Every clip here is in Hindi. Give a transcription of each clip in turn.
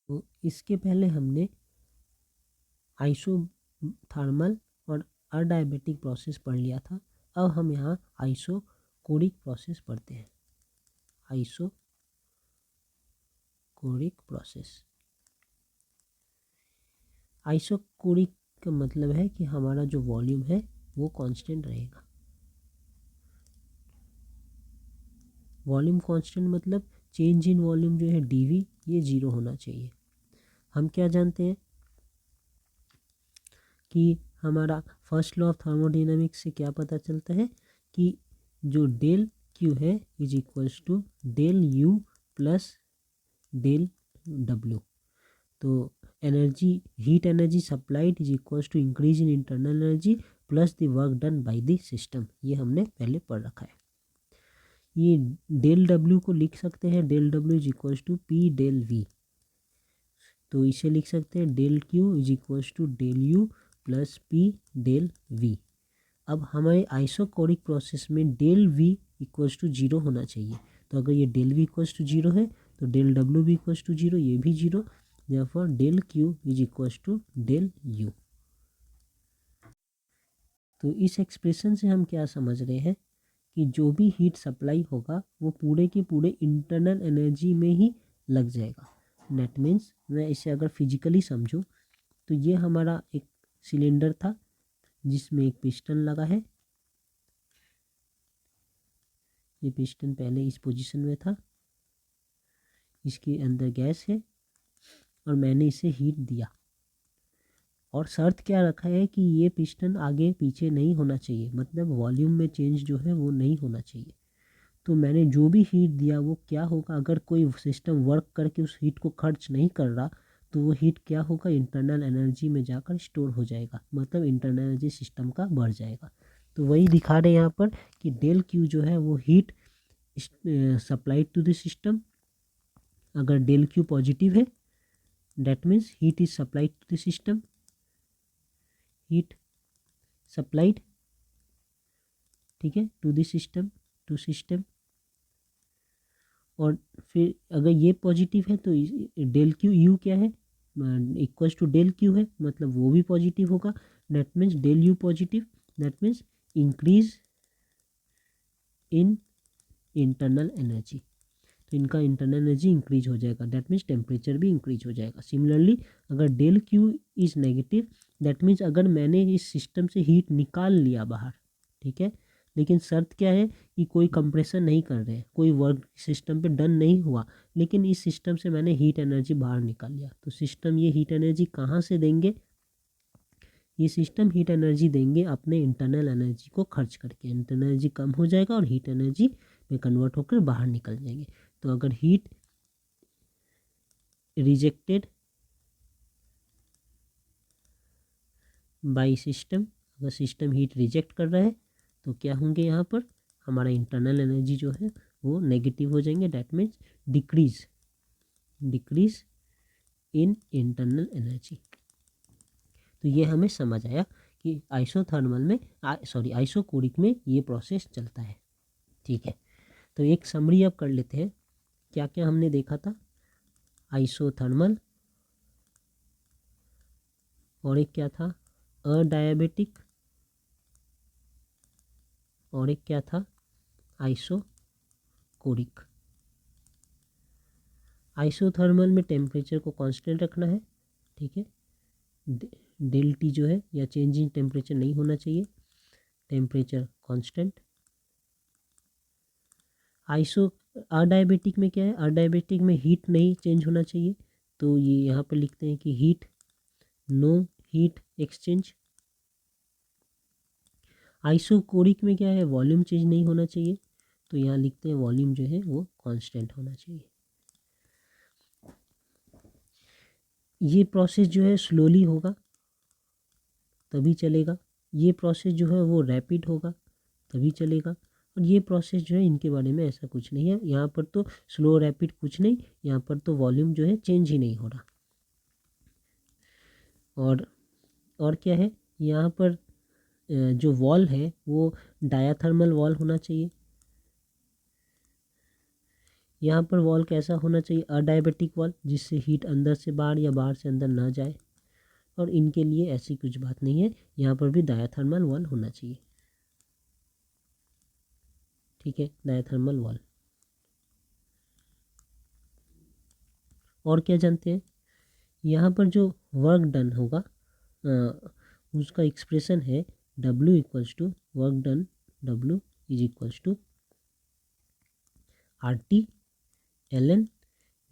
तो इसके पहले हमने आइसोथर्मल और अडायबेटिक प्रोसेस पढ़ लिया था। अब हम यहाँ आइसोकोरिक प्रोसेस पढ़ते हैं। Isochoric process. आइसोकोरिक का मतलब है कि हमारा जो वॉल्यूम है वो कांस्टेंट रहेगा। वॉल्यूम कांस्टेंट मतलब चेंज इन वॉल्यूम जो है dv ये 0 होना चाहिए। हम क्या जानते हैं कि हमारा फर्स्ट लॉ ऑफ थर्मोडायनामिक्स से क्या पता चलता है कि जो डेल क्यू है is equals to del U plus del W. तो energy heat energy supplied is equals to increase in internal energy plus the work done by the system. ये हमने पहले पढ़ रखा है। ये डेल डब्ल्यू को लिख सकते हैं del W is equals to P del V. तो इसे लिख सकते हैं del Q is equals to del U plus P del V. अब हमारे आइसोकोरिक प्रोसेस में डेल वी इक्वल्स टू 0 होना चाहिए। तो अगर ये डेल वी इक्वल्स टू 0 है तो डेल डब्ल्यू भी इक्वल्स टू 0, ये भी 0। Therefore del Q is equals to del U. तो इस एक्सप्रेशन से हम क्या समझ रहे हैं कि जो भी हीट सप्लाई होगा वो पूरे के पूरे इंटरनल एनर्जी में ही लग जाएगा। नेट मीन्स मैं इसे अगर फिजिकली समझूं तो ये हमारा एक सिलेंडर था जिसमें एक पिस्टन लगा है। ये पिस्टन पहले इस पोजीशन में था, इसके अंदर गैस है और मैंने इसे हीट दिया। और शर्त क्या रखा है कि ये पिस्टन आगे पीछे नहीं होना चाहिए, मतलब वॉल्यूम में चेंज जो है वो नहीं होना चाहिए। तो मैंने जो भी हीट दिया वो क्या होगा, अगर कोई सिस्टम वर्क करके उस हीट को खर्च नहीं कर रहा तो वो हीट क्या होगा, इंटरनल एनर्जी में जाकर स्टोर हो जाएगा, मतलब इंटरनल एनर्जी सिस्टम का बढ़ जाएगा। तो वही दिखा रहे हैं यहाँ पर कि डेल क्यू जो है वो heat supplied to the system. अगर डेल क्यू पॉजिटिव है that means heat is supplied to the system, heat supplied, ठीक है, to the system, to system. और फिर अगर ये पॉजिटिव है तो डेल क्यू यू क्या है, इक्वल्स टू डेल क्यू है, मतलब वो भी पॉजिटिव होगा। That means del U positive, that means increase in internal energy. तो इनका इंटरनल एनर्जी इंक्रीज हो जाएगा, दैट मीन्स टेम्परेचर भी इंक्रीज हो जाएगा। सिमिलरली अगर del Q is negative that means अगर मैंने इस सिस्टम से हीट निकाल लिया बाहर, ठीक है, लेकिन शर्त क्या है कि कोई कंप्रेशन नहीं कर रहे हैं, कोई वर्क सिस्टम पे डन नहीं हुआ, लेकिन इस सिस्टम से मैंने हीट एनर्जी बाहर निकाल लिया। तो सिस्टम ये हीट एनर्जी कहाँ से देंगे, ये सिस्टम हीट एनर्जी देंगे अपने इंटरनल एनर्जी को खर्च करके। इंटरनल एनर्जी कम हो जाएगा और हीट एनर्जी में कन्वर्ट होकर बाहर निकल जाएंगे। तो अगर हीट रिजेक्टेड बाय सिस्टम, अगर सिस्टम हीट रिजेक्ट कर रहा है तो क्या होंगे, यहाँ पर हमारा इंटरनल एनर्जी जो है वो नेगेटिव हो जाएंगे, that means decrease in internal energy. तो ये हमें समझ आया कि आइसोथर्मल में आइसोकोरिक में ये प्रोसेस चलता है, ठीक है। तो एक समरी अब कर लेते हैं, क्या क्या हमने देखा था। आइसोथर्मल, और एक क्या था अडायबिटिक, और एक क्या था आइसोकोरिक। आइसोथर्मल में टेम्परेचर को कांस्टेंट रखना है, ठीक है, डेल टी जो है या चेंज इन टेम्परेचर नहीं होना चाहिए, टेम्परेचर कांस्टेंट। अडायबिटिक में क्या है, अडायबिटिक में हीट नहीं चेंज होना चाहिए, तो ये यहाँ पर लिखते हैं कि heat, no heat exchange. Isochoric में क्या है, वॉल्यूम चेंज नहीं होना चाहिए, तो यहाँ लिखते हैं वॉल्यूम जो है वो कांस्टेंट होना चाहिए। ये प्रोसेस जो है स्लोली होगा तभी चलेगा, ये प्रोसेस जो है वो रैपिड होगा तभी चलेगा, और ये प्रोसेस जो है इनके बारे में ऐसा कुछ नहीं है। यहाँ पर तो स्लो रैपिड कुछ नहीं, यहाँ पर तो वॉल्यूम जो है चेंज ही नहीं हो रहा। और क्या है, यहाँ पर जो वॉल है वो डायाथर्मल वॉल होना चाहिए। यहाँ पर वॉल कैसा होना चाहिए, अडायबिटिक वॉल, जिससे हीट अंदर से बाहर या बाहर से अंदर ना जाए। और इनके लिए ऐसी कुछ बात नहीं है, यहाँ पर भी डायाथर्मल वॉल होना चाहिए। ठीक है, डायाथर्मल वॉल। और क्या जानते हैं, यहाँ पर जो वर्क डन होगा उसका एक्सप्रेशन है W equals to work done, W is equals to RT ln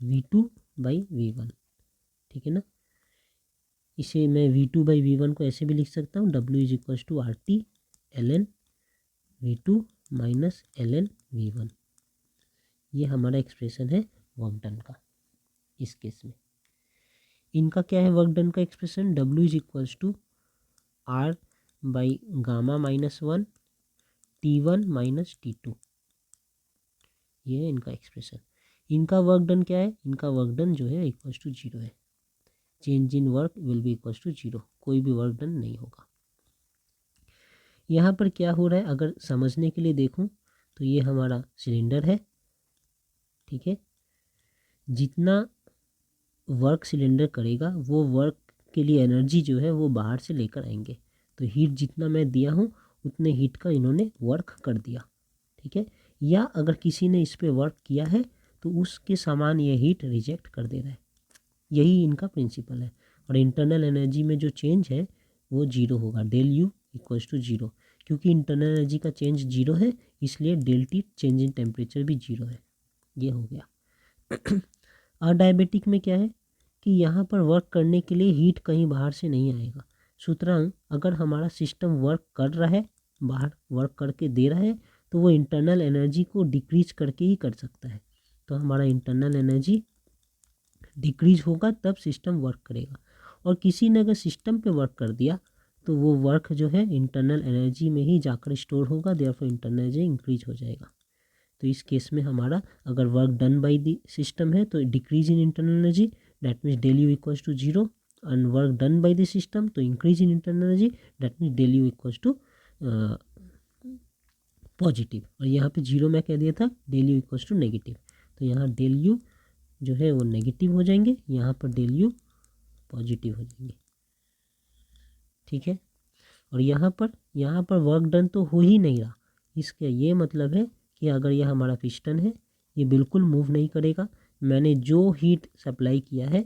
V2 by V1। ठीक है ना, इसे मैं V2 बाई V1 को ऐसे भी लिख सकता हूँ, W is equals to RT ln V2 minus ln V1। ये हमारा एक्सप्रेशन है वर्क डन का इस केस में। इनका क्या है वर्क डन का expression, W is equals to R by gamma minus 1 T1 minus T2। ये है इनका एक्सप्रेशन। इनका वर्क डन क्या है, इनका वर्क डन जो है इक्वल्स टू 0 है। Change in work will be equals to 0, कोई भी वर्क डन नहीं होगा। यहाँ पर क्या हो रहा है, अगर समझने के लिए देखूँ तो ये हमारा सिलेंडर है। ठीक है, जितना वर्क सिलेंडर करेगा वो वर्क के लिए एनर्जी जो है वो बाहर से लेकर आएंगे। तो हीट जितना मैं दिया हूँ उतने हीट का इन्होंने वर्क कर दिया। ठीक है, या अगर किसी ने इस पर वर्क किया है तो उसके समान ये हीट रिजेक्ट कर दे रहा है। यही इनका प्रिंसिपल है। और इंटरनल एनर्जी में जो चेंज है वो 0 होगा, डेल यू इक्वल्स टू 0। क्योंकि इंटरनल एनर्जी का चेंज 0 है, इसलिए del T change in temperature भी 0 है। ये हो गया। अडायबिटिक में क्या है कि यहाँ पर वर्क करने के लिए हीट कहीं बाहर से नहीं आएगा। सुतरां अगर हमारा सिस्टम वर्क कर रहा है, बाहर वर्क करके दे रहा है, तो वो इंटरनल एनर्जी को डिक्रीज करके ही कर सकता है। तो हमारा इंटरनल एनर्जी डिक्रीज होगा तब सिस्टम वर्क करेगा। और किसी ने अगर सिस्टम पे वर्क कर दिया तो वो वर्क जो है इंटरनल एनर्जी में ही जाकर स्टोर होगा, देयरफॉर इंटरनल एनर्जी इंक्रीज हो जाएगा। तो इस केस में हमारा अगर work done by the system है तो decrease in internal energy, that means del U equals to 0। And work done by the system तो increase in internal energy, that means del U equals to positive. और यहाँ पे 0 मैं कह दिया था, del U equals to negative. तो यहाँ डेल यू जो है वो नेगेटिव हो जाएंगे, यहाँ पर डेल यू पॉजिटिव हो जाएंगे। ठीक है, और यहाँ पर वर्क डन तो हो ही नहीं रहा। इसका ये मतलब है कि अगर यह हमारा पिस्टन है, ये बिल्कुल मूव नहीं करेगा। मैंने जो हीट सप्लाई किया है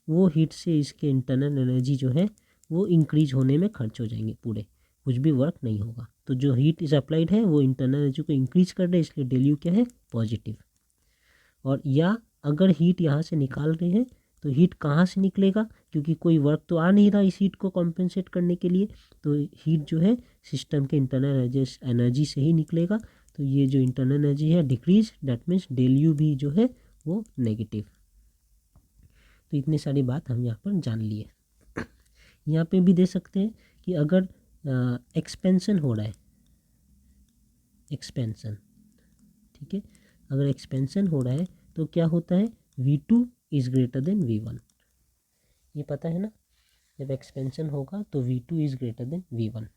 वो हीट से इसके इंटरनल एनर्जी जो है वो इंक्रीज होने में खर्च हो जाएंगे पूरे, कुछ भी वर्क नहीं होगा। तो जो हीट इज अप्लाइड है वो इंटरनल एनर्जी को इंक्रीज कर रहे हैं, इसलिए डेल यू क्या है, पॉजिटिव। और या अगर हीट यहाँ से निकाल रहे हैं तो हीट कहाँ से निकलेगा, क्योंकि कोई वर्क तो आ नहीं रहा इस हीट को कॉम्पेंसेट करने के लिए, तो हीट जो है सिस्टम के इंटरनल एनर्जी से ही निकलेगा। तो ये जो इंटरनल एनर्जी है decrease, that means del U भी जो है वो नेगेटिव। तो इतनी सारी बात हम यहाँ पर जान लिए। यहाँ पे भी दे सकते हैं कि अगर एक्सपेंशन हो रहा है, एक्सपेंशन, ठीक है, अगर एक्सपेंशन हो रहा है तो क्या होता है, V2 is greater than V1। ये पता है ना, जब एक्सपेंशन होगा तो V2 is greater than V1।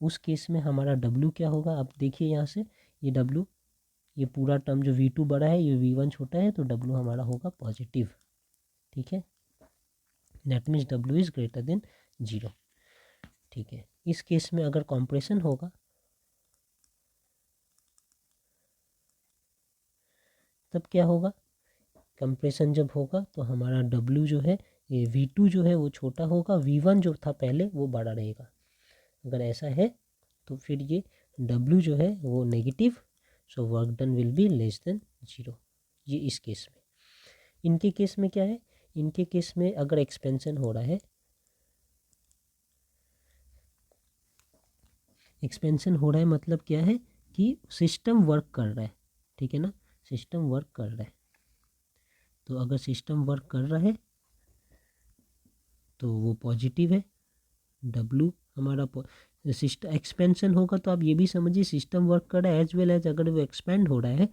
उस केस में हमारा W क्या होगा, आप देखिए यहाँ से, ये W, ये पूरा टर्म जो V2 बड़ा है, ये V1 छोटा है, तो W हमारा होगा पॉजिटिव। ठीक है, that means W is greater than 0। ठीक है, इस केस में अगर कॉम्प्रेशन होगा तब क्या होगा, कंप्रेशन जब होगा तो हमारा W जो है, ये V2 जो है वो छोटा होगा, V1 जो था पहले वो बड़ा रहेगा। अगर ऐसा है तो फिर ये W जो है वो negative, so work done will be less than 0। ये इस केस में। इनके केस में क्या है, इनके केस में अगर एक्सपेंशन हो रहा है, एक्सपेंशन हो रहा है मतलब क्या है कि सिस्टम वर्क कर रहा है। ठीक है ना, सिस्टम वर्क कर रहा है। तो अगर सिस्टम वर्क कर रहा है तो वो पॉजिटिव है, W हमारा सिस्टम। एक्सपेंशन होगा तो आप ये भी समझिए सिस्टम वर्क कर रहा है, एज वेल एज अगर वो एक्सपेंड हो रहा है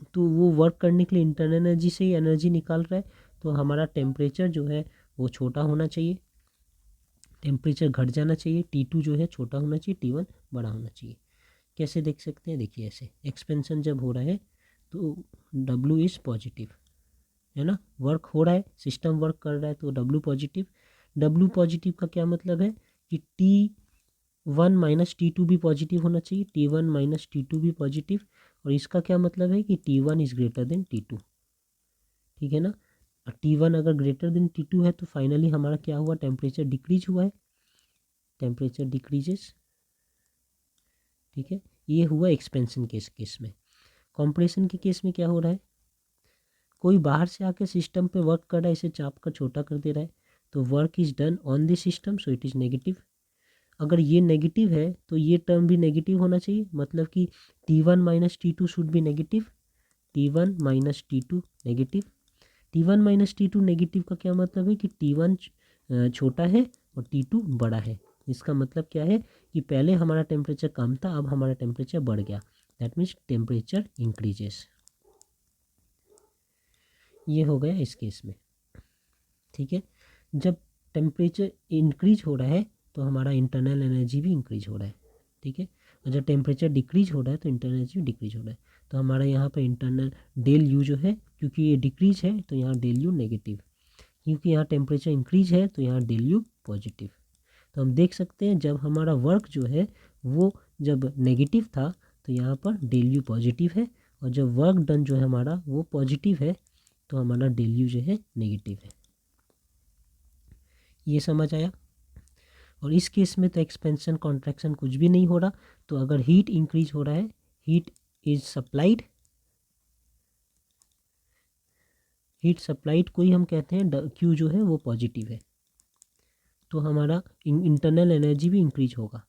तो वो वर्क करने के लिए इंटरनल एनर्जी से ही एनर्जी निकाल रहा है। तो हमारा टेम्परेचर जो है वो छोटा होना चाहिए, टेम्परेचर घट जाना चाहिए, T2 जो है छोटा होना चाहिए, T1 बड़ा होना चाहिए। कैसे देख सकते हैं, देखिए ऐसे एक्सपेंशन जब हो रहा है तो W इज़ पॉजिटिव, है ना, वर्क हो रहा है, सिस्टम वर्क कर रहा है तो W पॉजिटिव। W पॉजिटिव का क्या मतलब है कि T1 माइनस T2 भी पॉजिटिव होना चाहिए, T1 माइनस T2 भी पॉजिटिव। और इसका क्या मतलब है कि T1 is greater than T2, ठीक है ना। T1 अगर ग्रेटर देन T2 है तो फाइनली हमारा क्या हुआ, टेम्परेचर डिक्रीज हुआ है, टेम्परेचर डिक्रीजेस, ठीक है। ये हुआ एक्सपेंशन केस में। कंप्रेशन के केस में क्या हो रहा है, कोई बाहर से आके सिस्टम पे वर्क कर रहा है, इसे चाप कर छोटा कर दे रहा है, तो work is done on the system, so it is negative. अगर ये नेगेटिव है तो ये टर्म भी नेगेटिव होना चाहिए, मतलब कि T1 माइनस T2 शुड भी negative, T1 minus T2 negative. T1 minus T2 negative का क्या मतलब है कि T1 छोटा है और T2 बड़ा है। इसका मतलब क्या है कि पहले हमारा टेम्परेचर कम था, अब हमारा टेम्परेचर बढ़ गया, दैट मीन्स टेम्परेचर इंक्रीजेस। ये हो गया इस केस में, ठीक है। जब टेम्परेचर इंक्रीज हो रहा है तो हमारा इंटरनल एनर्जी भी इंक्रीज हो रहा है, ठीक है। और जब टेम्परेचर डिक्रीज हो रहा है तो इंटरनल एनर्जी डिक्रीज हो रहा है। तो हमारा यहाँ पर इंटरनल डेल यू जो है, क्योंकि ये डिक्रीज है तो यहाँ डेल यू नेगेटिव, क्योंकि यहाँ टेम्परेचर इंक्रीज है तो यहाँ डेल यू पॉजिटिव। तो हम देख सकते हैं जब हमारा वर्क जो है वो जब नेगेटिव था तो यहाँ पर डेल यू पॉजिटिव है, और जब वर्क डन जो है हमारा वो पॉजिटिव है तो हमारा डेल यू जो है नेगेटिव है। ये समझ आया। और इस केस में तो एक्सपेंशन कॉन्ट्रैक्शन कुछ भी नहीं हो रहा, तो अगर हीट इंक्रीज हो रहा है, heat is supplied, heat supplied को ही हम कहते हैं क्यू जो है वो पॉजिटिव है, तो हमारा इंटरनल एनर्जी भी इंक्रीज होगा।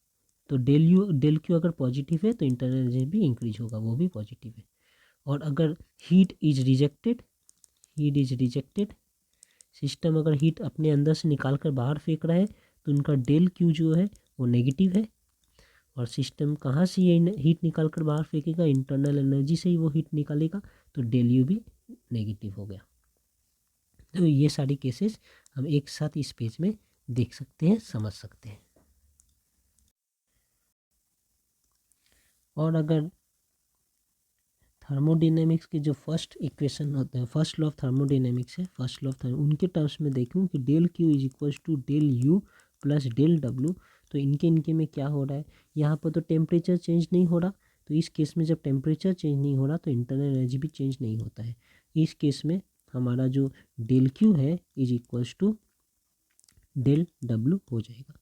तो डेल क्यू अगर पॉजिटिव है तो इंटरनल एनर्जी भी इंक्रीज होगा, वो भी पॉजिटिव है। और अगर heat is rejected, heat is rejected, system अगर हीट अपने अंदर से निकाल कर बाहर फेंक रहा है तो उनका डेल क्यू जो है वो नेगेटिव है। और सिस्टम कहाँ से ये हीट निकाल कर बाहर फेंकेगा, इंटरनल एनर्जी से ही वो हीट निकालेगा, तो डेल यू भी नेगेटिव हो गया। तो ये सारी केसेस हम एक साथ इस पेज में देख सकते हैं, समझ सकते हैं। और अगर थर्मोडायनेमिक्स के जो फर्स्ट इक्वेशन होते हैं, फर्स्ट लॉ ऑफ थर्मोडायनेमिक्स है, फर्स्ट लॉ ऑफ उनके टर्म्स में देखूं कि del Q is equals to del U plus del W, तो इनके में क्या हो रहा है, यहाँ पर तो टेम्परेचर चेंज नहीं हो रहा, तो इस केस में जब टेम्परेचर चेंज नहीं हो रहा तो इंटरनल एनर्जी भी चेंज नहीं होता है। इस केस में हमारा जो डेल क्यू है is equals to del W हो जाएगा।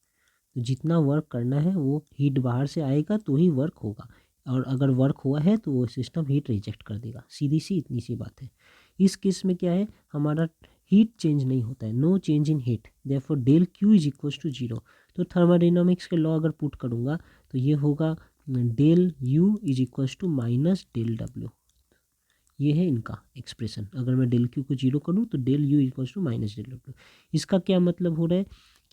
तो जितना वर्क करना है वो हीट बाहर से आएगा तो ही वर्क होगा, और अगर वर्क हुआ है तो वो सिस्टम हीट रिजेक्ट कर देगा, सीधी सी इतनी सी बात है। इस केस में क्या है, हमारा हीट चेंज नहीं होता है, no change in heat, therefore del Q is equals to zero. तो थर्मोडायनामिक्स के लॉ अगर पुट करूँगा तो ये होगा del U is equals to minus del W. ये है इनका एक्सप्रेशन, अगर मैं डेल क्यू को जीरो करूँ तो del U equals to minus del W. इसका क्या मतलब हो रहा है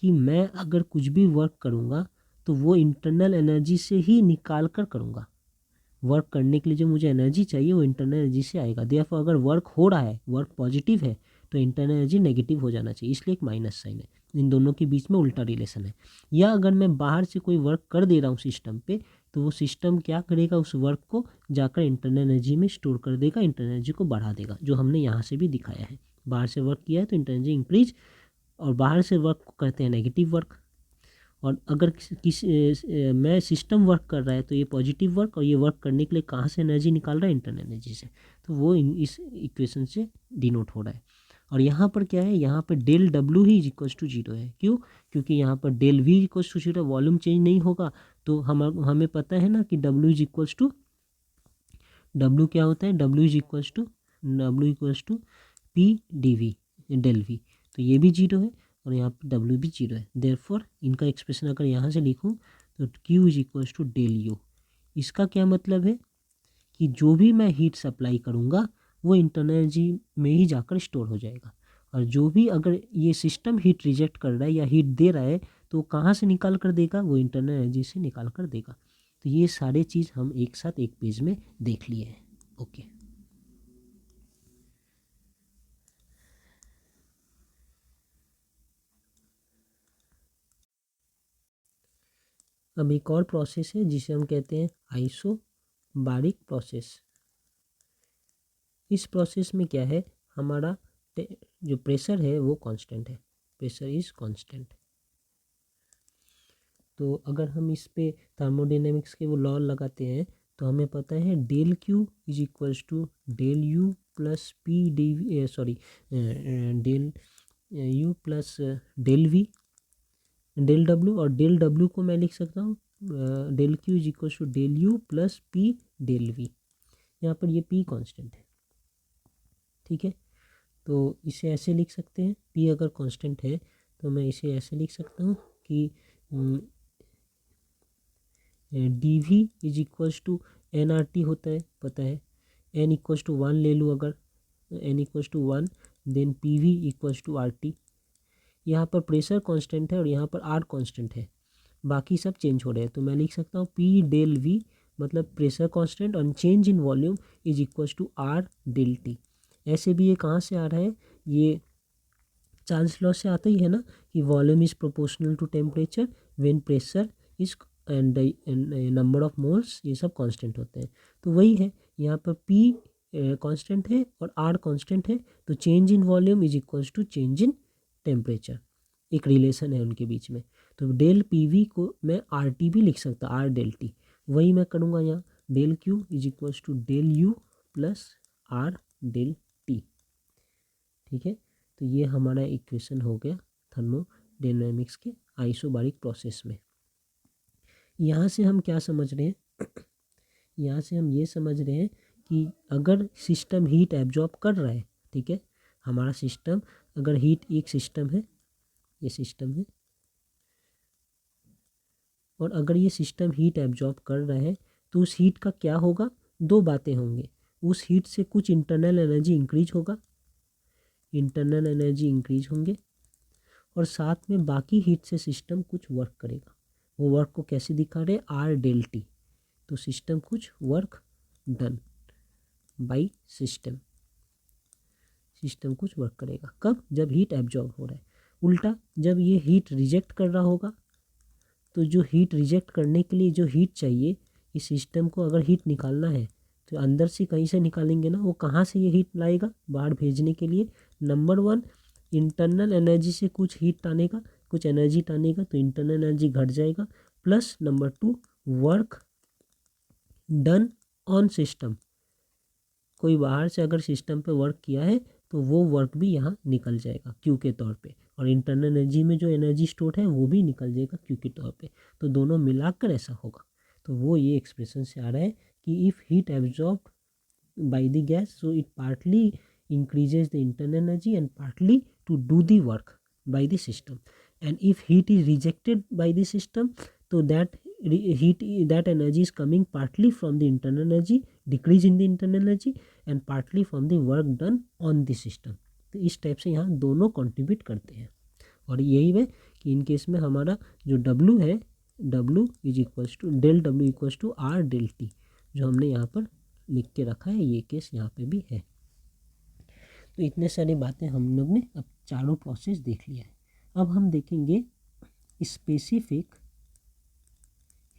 कि मैं अगर कुछ भी वर्क करूँगा तो वो इंटरनल एनर्जी से ही निकाल कर करूँगा। वर्क करने के लिए जो मुझे एनर्जी चाहिए वो इंटरनल एनर्जी से आएगा, देयरफॉर अगर वर्क हो रहा है, वर्क पॉजिटिव है, तो इंटरनल एनर्जी नेगेटिव हो जाना चाहिए, इसलिए एक माइनस साइन है। इन दोनों के बीच में उल्टा रिलेशन है। या अगर मैं बाहर से कोई वर्क कर दे रहा हूँ सिस्टम पे, तो वो सिस्टम क्या करेगा, उस वर्क को जाकर इंटरनल एनर्जी में स्टोर कर देगा, इंटरनल एनर्जी को बढ़ा देगा, जो हमने यहाँ से भी दिखाया है। बाहर से वर्क किया है तो इंटरनल एनर्जी इंक्रीज, और बाहर से वर्क को कहते हैं नेगेटिव वर्क। और अगर मैं सिस्टम वर्क कर रहा है तो ये पॉजिटिव वर्क, और ये वर्क करने के लिए कहाँ से एनर्जी निकाल रहा है, इंटरनल एनर्जी से, तो वो इस इक्वेशन से डिनोट हो रहा है। और यहाँ पर क्या है, यहाँ पर डेल डब्ल्यू ही इज इक्वल्स टू जीरो है, क्यों, क्योंकि यहाँ पर del V equals to zero, volume change नहीं होगा। तो हमें पता है ना कि W is equals to, W क्या होता है, W equals to P D V, del V, तो ये भी जीरो है और यहाँ पर डब्ल्यू भी जीरो है। देयरफॉर इनका एक्सप्रेशन अगर यहाँ से लिखूँ तो Q is equals to del U. इसका क्या मतलब है कि जो भी मैं हीट सप्लाई करूँगा वो इंटरनल एनर्जी में ही जाकर स्टोर हो जाएगा, और जो भी अगर ये सिस्टम हीट रिजेक्ट कर रहा है या हीट दे रहा है तो कहाँ से निकाल कर देगा, वो इंटरनल एनर्जी से निकाल कर देगा। तो ये सारे चीज़ हम एक साथ एक पेज में देख लिए हैं। ओके, अब एक और प्रोसेस है जिसे हम कहते हैं आइसोबारिक प्रोसेस। इस प्रोसेस में क्या है, हमारा जो प्रेशर है वो कांस्टेंट है, प्रेशर इज कांस्टेंट। तो अगर हम इस पे थर्मोडायनेमिक्स के वो लॉ लगाते हैं तो हमें पता है del Q is equals to del U plus P D, sorry, del U plus del V del W, और डेल डब्ल्यू को मैं लिख सकता हूँ del Q is equals to del U plus P del V. यहाँ पर ये पी कांस्टेंट है, ठीक है। तो इसे ऐसे लिख सकते हैं, पी अगर कांस्टेंट है तो मैं इसे ऐसे लिख सकता हूँ कि D V is equals to N R T होता है, पता है। एन इक्वल्स टू वन ले लूँ अगर, N equals to one, then P V equals to R T. यहाँ पर प्रेशर कांस्टेंट है और यहाँ पर आर कांस्टेंट है, बाकी सब चेंज हो रहे हैं। तो मैं लिख सकता हूँ पी डेल वी मतलब प्रेशर कांस्टेंट और change in volume is equals to R del T. ऐसे भी ये कहाँ से आ रहा है, ये चार्ल्स लॉ से आता ही है ना कि volume is proportional to temperature when pressure is and number of moles, ये सब कांस्टेंट होते हैं। तो वही है, यहाँ पर पी कांस्टेंट है और आर कांस्टेंट है, तो change in volume is equals to change in temperature, एक रिलेशन है उनके बीच में। तो डेल पी वी को मैं आर टी भी लिख सकता, आर डेल टी, वही मैं करूँगा यहाँ, del Q is equals to del U plus R del T, ठीक है। तो ये हमारा इक्वेशन हो गया थर्मोडायनेमिक्स के आइसोबारिक प्रोसेस में। यहाँ से हम क्या समझ रहे हैं यहाँ से हम ये समझ रहे हैं कि अगर सिस्टम हीट एब्जॉर्ब कर रहा है, ठीक है, हमारा सिस्टम, अगर हीट एक सिस्टम है, ये सिस्टम है, और अगर ये सिस्टम हीट एब्जॉर्ब कर रहा है तो उस हीट का क्या होगा, दो बातें होंगी। उस हीट से कुछ इंटरनल एनर्जी इंक्रीज होगा, इंटरनल एनर्जी इंक्रीज होंगे, और साथ में बाकी हीट से सिस्टम कुछ वर्क करेगा। वो वर्क को कैसे दिखा रहे, आर डेल टी। तो सिस्टम कुछ work done by system, system कुछ वर्क करेगा कब, जब हीट एब्जॉर्ब हो रहा है। उल्टा जब ये हीट रिजेक्ट कर रहा होगा, तो जो हीट रिजेक्ट करने के लिए जो हीट चाहिए, इस सिस्टम को अगर हीट निकालना है तो अंदर से कहीं से निकालेंगे ना, वो कहाँ से ये हीट लाएगा बाहर भेजने के लिए, नंबर वन इंटरनल एनर्जी से कुछ हीट टानेगा, कुछ एनर्जी टानेगा, तो इंटरनल एनर्जी घट जाएगा, plus number two work done on system, कोई बाहर से अगर सिस्टम पे वर्क किया है तो वो वर्क भी यहाँ निकल जाएगा क्यू के तौर पे, और इंटरनल एनर्जी में जो एनर्जी स्टोर है वो भी निकल जाएगा क्यू के तौर पे, तो दोनों मिलाकर ऐसा होगा। तो वो ये एक्सप्रेशन से आ रहा है कि if heat absorb by the gas so it partly increases the internal energy and partly to do the work by the system, and if heat is rejected by the system, so that heat, that energy is coming partly from the internal energy, decrease in the internal energy, and partly from the work done on the system। तो इस टाइप से यहाँ दोनों कंट्रीब्यूट करते हैं, और यही है कि इन केस में हमारा जो W है, W is equals to del W equals to R del T, जो हमने यहाँ पर लिख के रखा है, ये केस यहाँ पे भी है। तो इतने सारी बातें हम लोग ने अब चारों प्रोसेस देख लिया है। अब हम देखेंगे स्पेसिफिक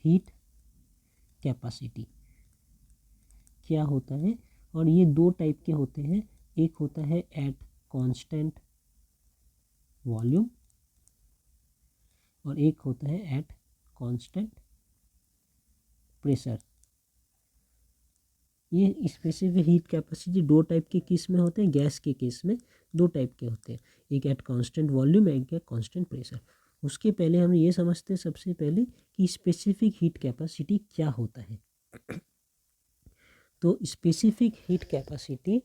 हीट कैपेसिटी क्या होता है, और ये दो टाइप के होते हैं, एक होता है एट कांस्टेंट वॉल्यूम और एक होता है एट कांस्टेंट प्रेशर। ये स्पेसिफिक हीट कैपेसिटी दो टाइप के केस में होते हैं, गैस के केस में दो टाइप के होते हैं, एक एट कांस्टेंट वॉल्यूम, एक एट कांस्टेंट प्रेशर। उसके पहले हम ये समझते हैं सबसे पहले कि स्पेसिफिक हीट कैपेसिटी क्या होता है। तो स्पेसिफिक हीट कैपेसिटी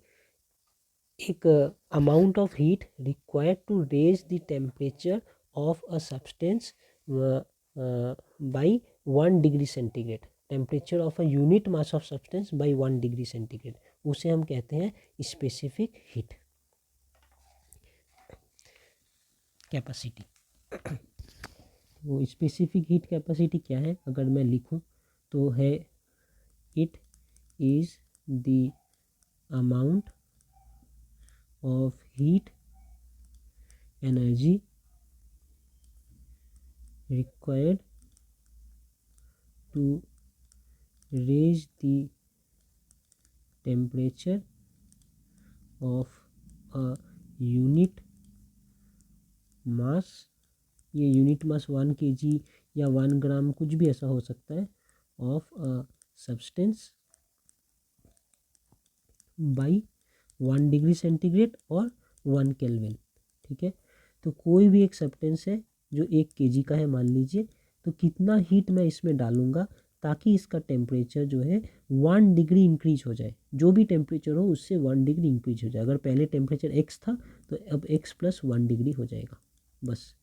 एक amount of heat required to raise the temperature of a substance by 1 degree centigrade, temperature of a unit mass of substance by 1 degree centigrade, उसे हम कहते हैं स्पेसिफिक हीट कैपेसिटी। वो स्पेसिफिक हीट कैपेसिटी क्या है, अगर मैं लिखूं तो है it is the amount of heat energy required to raise the temperature of a unit mass, ये यूनिट मास 1 kg या 1 ग्राम कुछ भी ऐसा हो सकता है, of a substance by 1 degree centigrade और 1 केल्विन। ठीक है, तो कोई भी एक सब्सटेंस है जो 1 kg का है मान लीजिए, तो कितना हीट मैं इसमें डालूंगा ताकि इसका टेम्परेचर जो है 1 डिग्री इंक्रीज हो जाए, जो भी टेम्परेचर हो उससे 1 डिग्री इंक्रीज हो जाए। अगर पहले टेम्परेचर x था तो अब x + 1 डिग्री हो जाएगा। बस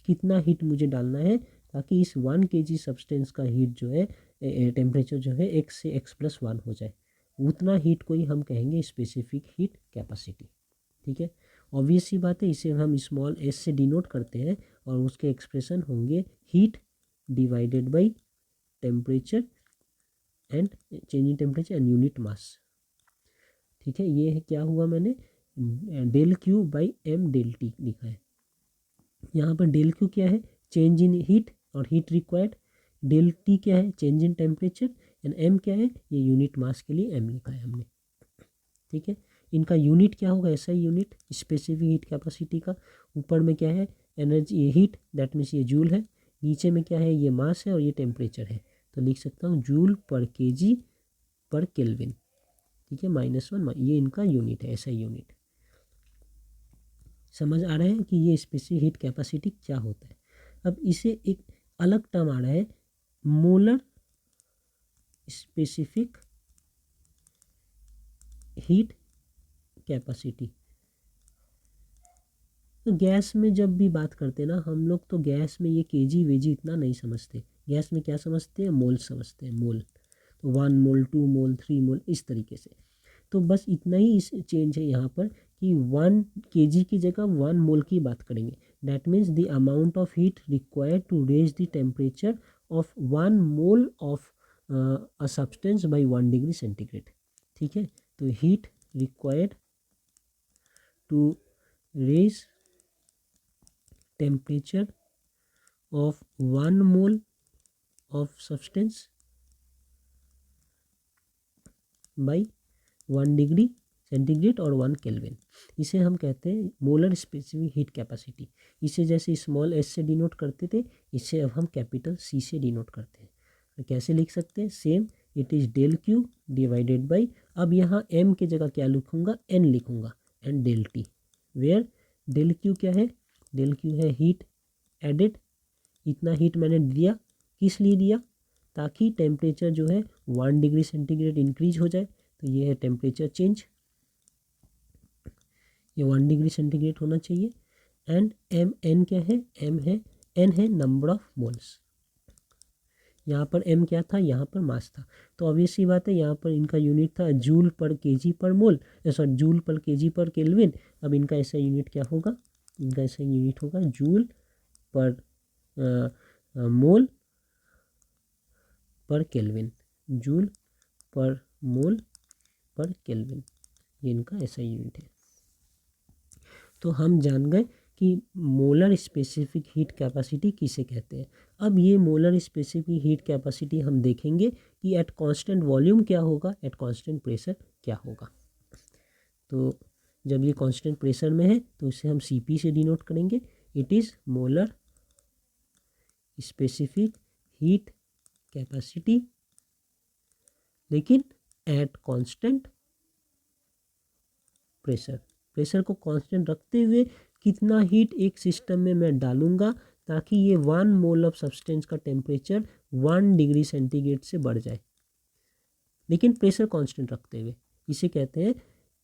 कितना हीट मुझे डालना है ताकि इस 1 kg सब्सटेंस का हीट जो है टेम्परेचर जो है x से x + 1 हो जाए, उतना हीट को ही हम कहेंगे स्पेसिफिक हीट कैपेसिटी। ठीक है, ऑब्वियस सी बात है, इसे हम स्मॉल s से डिनोट करते हैं और उसके एक्सप्रेशन होंगे heat divided by temperature and change in temperature and unit mass. ठीक है, ये है क्या हुआ, मैंने del Q by M del T लिखा है। यहाँ पर डेल क्यू क्या है, चेंज इन हीट और हीट रिक्वायर्ड, डेल टी क्या है, change in temperature, and M क्या है, ये यूनिट मास के लिए एम लिखा है हमने। ठीक है, इनका यूनिट क्या होगा, ऐसा ही यूनिट स्पेसिफिक हीट कैपेसिटी का। ऊपर में क्या है, एनर्जी, ये हीट, दैट मीन्स ये जूल है, नीचे में क्या है, ये मास है और ये टेम्परेचर है, तो लिख सकता हूँ joule per KG per kelvin. ठीक है, -1, ये इनका यूनिट है, ऐसा यूनिट। समझ आ रहा है कि ये स्पेसिफिक हीट कैपेसिटी क्या होता है। अब इसे एक अलग टर्म आ रहा है, मोलर स्पेसिफिक हीट कैपेसिटी। तो गैस में जब भी बात करते हैं ना हम लोग, तो गैस में ये केजी वेजी इतना नहीं समझते, गैस में क्या समझते हैं, मोल समझते हैं, मोल। तो 1 मोल, 2 मोल, 3 मोल, इस तरीके से। तो बस इतना ही इस चेंज है यहाँ पर कि 1 kg की जगह 1 मोल की बात करेंगे। That means the amount of heat required to raise the temperature of 1 mole of a substance by 1 degree centigrade. ठीक है, तो heat required to raise temperature of 1 mole of substance by 1 degree centigrade और 1 केल्विन, इसे हम कहते हैं मोलर स्पेसिफिक हीट कैपेसिटी। इसे जैसे स्मॉल s से डिनोट करते थे, इसे अब हम कैपिटल C से डिनोट करते हैं। तो कैसे लिख सकते हैं, same, it is del Q divided by, अब यहाँ m की जगह क्या लिखूँगा, n लिखूँगा, and del T, where del Q क्या है, डेल क्यू है हीट एडिड, इतना हीट मैंने दिया, किस लिए दिया, ताकि टेम्परेचर जो है 1 डिग्री सेंटीग्रेड इंक्रीज हो जाए, तो ये है टेम्परेचर चेंज, ये 1 डिग्री सेंटीग्रेड होना चाहिए। एंड एम, एन क्या है, एम है, एन है नंबर ऑफ मोल्स, यहाँ पर एम क्या था, यहाँ पर मास था। तो ऑब्वियस सी बात है, यहाँ पर इनका यूनिट था joule per KG per mole, sorry joule per KG per kelvin. अब इनका ऐसा यूनिट क्या होगा, इनका ऐसा यूनिट होगा जूल पर मोल पर केल्विन, जूल पर मोल पर केल्विन, ये इनका ऐसा यूनिट है। तो हम जान गए कि मोलर स्पेसिफिक हीट कैपेसिटी किसे कहते हैं। अब ये मोलर स्पेसिफिक हीट कैपेसिटी हम देखेंगे कि एट कांस्टेंट वॉल्यूम क्या होगा, एट कांस्टेंट प्रेशर क्या होगा। तो जब ये कांस्टेंट प्रेशर में है तो इसे हम Cp से डिनोट करेंगे, it is molar specific heat capacity, लेकिन एट कांस्टेंट प्रेशर, प्रेशर को कांस्टेंट रखते हुए कितना हीट एक सिस्टम में मैं डालूंगा ताकि ये 1 मोल ऑफ सब्सटेंस का टेम्परेचर 1 डिग्री सेंटीग्रेड से बढ़ जाए, लेकिन प्रेशर कांस्टेंट रखते हुए, इसे कहते हैं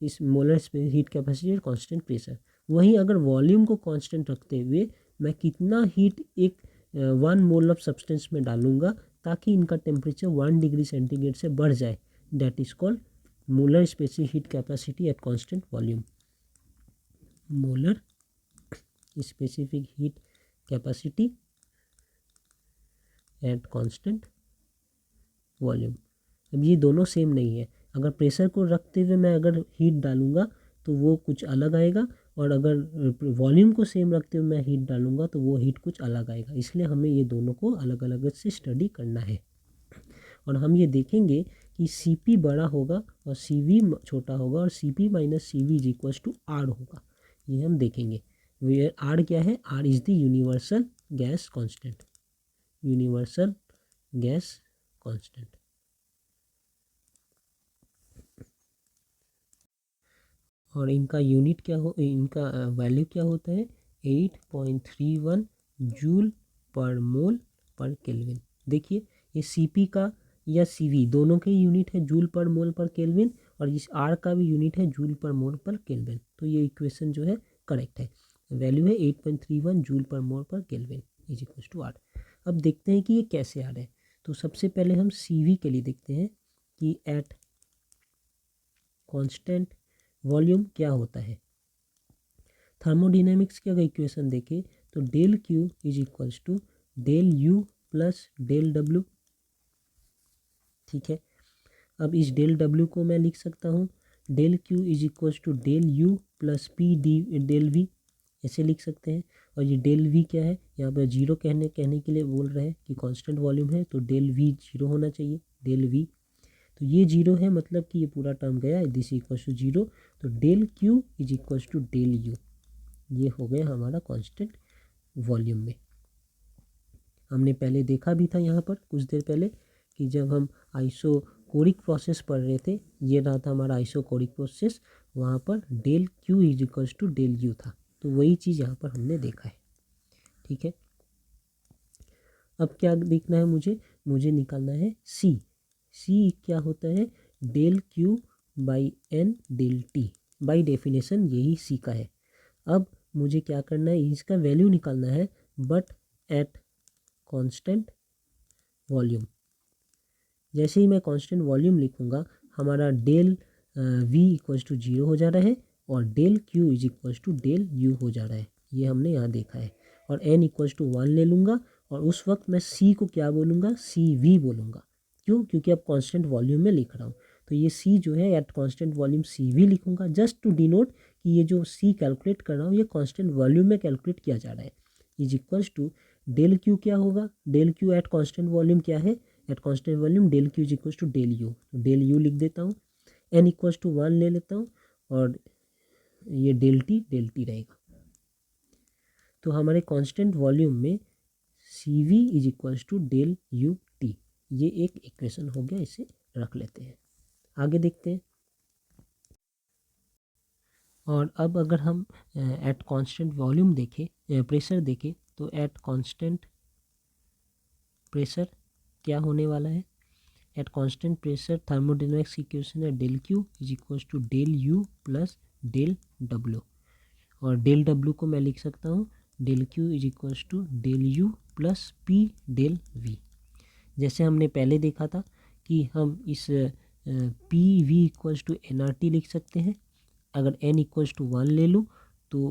इस molar heat capacity constant pressure. वहीं अगर वॉल्यूम को कांस्टेंट रखते हुए मैं कितना हीट एक 1 मोल ऑफ सब्सटेंस में डालूंगा ताकि इनका टेम्परेचर 1 डिग्री सेंटीग्रेड से बढ़ जाए, that is called molar specific heat capacity eight constant volume. Molar specific heat capacity eight constant volume. अब ये दोनों सेम नहीं है, अगर प्रेशर को रखते हुए मैं अगर हीट डालूंगा तो वो कुछ अलग आएगा, और अगर वॉल्यूम को सेम रखते हुए मैं हीट डालूंगा तो वो हीट कुछ अलग आएगा। इसलिए हमें ये दोनों को अलग अलग से स्टडी करना है। और हम ये देखेंगे कि कि सी पी बड़ा होगा और सी वी छोटा होगा और C P minus C V is equals to R होगा। ये हम देखेंगे। वेयर आर क्या है, R is the universal gas constant, universal gas constant. और इनका यूनिट क्या हो, इनका वैल्यू क्या होता है, 8.31 जूल पर मोल पर केल्विन। देखिए ये Cp का या Cv दोनों के यूनिट है जूल पर मोल पर केल्विन, और इस R का भी यूनिट है जूल पर मोल पर केल्विन। तो ये इक्वेशन जो है करेक्ट है। वैल्यू है 8.31 जूल पर मोल पर kelvin is equal to R। अब देखते हैं कि ये कैसे आ रहा है। तो सबसे पहले हम Cv के लिए देखते हैं कि एट कांस्टेंट वॉल्यूम क्या होता है। थर्मोडायनेमिक्स की अगर इक्वेशन देखें तो del Q is equals to del U plus del W. ठीक है, अब इस डेल डब्ल्यू को मैं लिख सकता हूँ del Q is equals to del U plus P D del V, ऐसे लिख सकते हैं। और ये डेल वी क्या है, यहाँ पर जीरो कहने के लिए बोल रहे हैं कि कांस्टेंट वॉल्यूम है तो डेल वी जीरो होना चाहिए, डेल वी। तो ये जीरो है, मतलब कि ये पूरा टर्म गया है, दिस इक्वल्स टू जीरो। तो del Q is equals to del U, ये हो गया हमारा कांस्टेंट वॉल्यूम में। हमने पहले देखा भी था यहाँ पर कुछ देर पहले कि जब हम आइसोकोरिक प्रोसेस पढ़ रहे थे, ये रहा था हमारा आइसोकोरिक प्रोसेस, वहाँ पर del Q is equals to del U था। तो वही चीज़ यहाँ पर हमने देखा है। ठीक है, अब क्या देखना है मुझे निकालना है सी। सी क्या होता है, del Q by N del T. By definition यही सी का है। अब मुझे क्या करना है, इसका वैल्यू निकालना है, बट एट कांस्टेंट वॉल्यूम। जैसे ही मैं कांस्टेंट वॉल्यूम लिखूंगा हमारा del V equals to zero हो जा रहा है और del Q is equals to del U हो जा रहा है, ये हमने यहाँ देखा है। और एन इक्वल्स टू 1 ले लूँगा और उस वक्त मैं सी को क्या बोलूँगा, सी वी बोलूँगा। क्यों, क्योंकि अब कांस्टेंट वॉल्यूम में लिख रहा हूँ। तो ये सी जो है at constant volume C V लिखूँगा, जस्ट टू डिनोट कि ये जो सी कैलकुलेट कर रहा हूँ ये कांस्टेंट वॉल्यूम में कैलकुलेट किया जा रहा है। Is equals to del Q क्या होगा, del Q at constant volume क्या है, at constant volume del Q is equals to del U. तो डेल यू लिख देता हूँ, एन इक्वल्स टू 1 ले लेता हूँ और ये डेल टी रहेगा। तो हमारे कांस्टेंट वॉल्यूम में C V is equals to del U T, ये एक इक्वेशन हो गया, इसे रख लेते हैं। आगे देखते हैं। और अब अगर हम एट कांस्टेंट वॉल्यूम देखें, प्रेशर देखें, तो एट कांस्टेंट प्रेशर क्या होने वाला है, एट कांस्टेंट प्रेशर थर्मोडायनेमिक्स की इक्वेशन है del Q is equals to del U plus del W. और डेल डब्ल्यू को मैं लिख सकता हूँ del Q is equals to del U plus P del V. जैसे हमने पहले देखा था कि हम इस P V equals to N R T लिख सकते हैं। अगर एन इक्वल्स टू 1 ले लूँ तो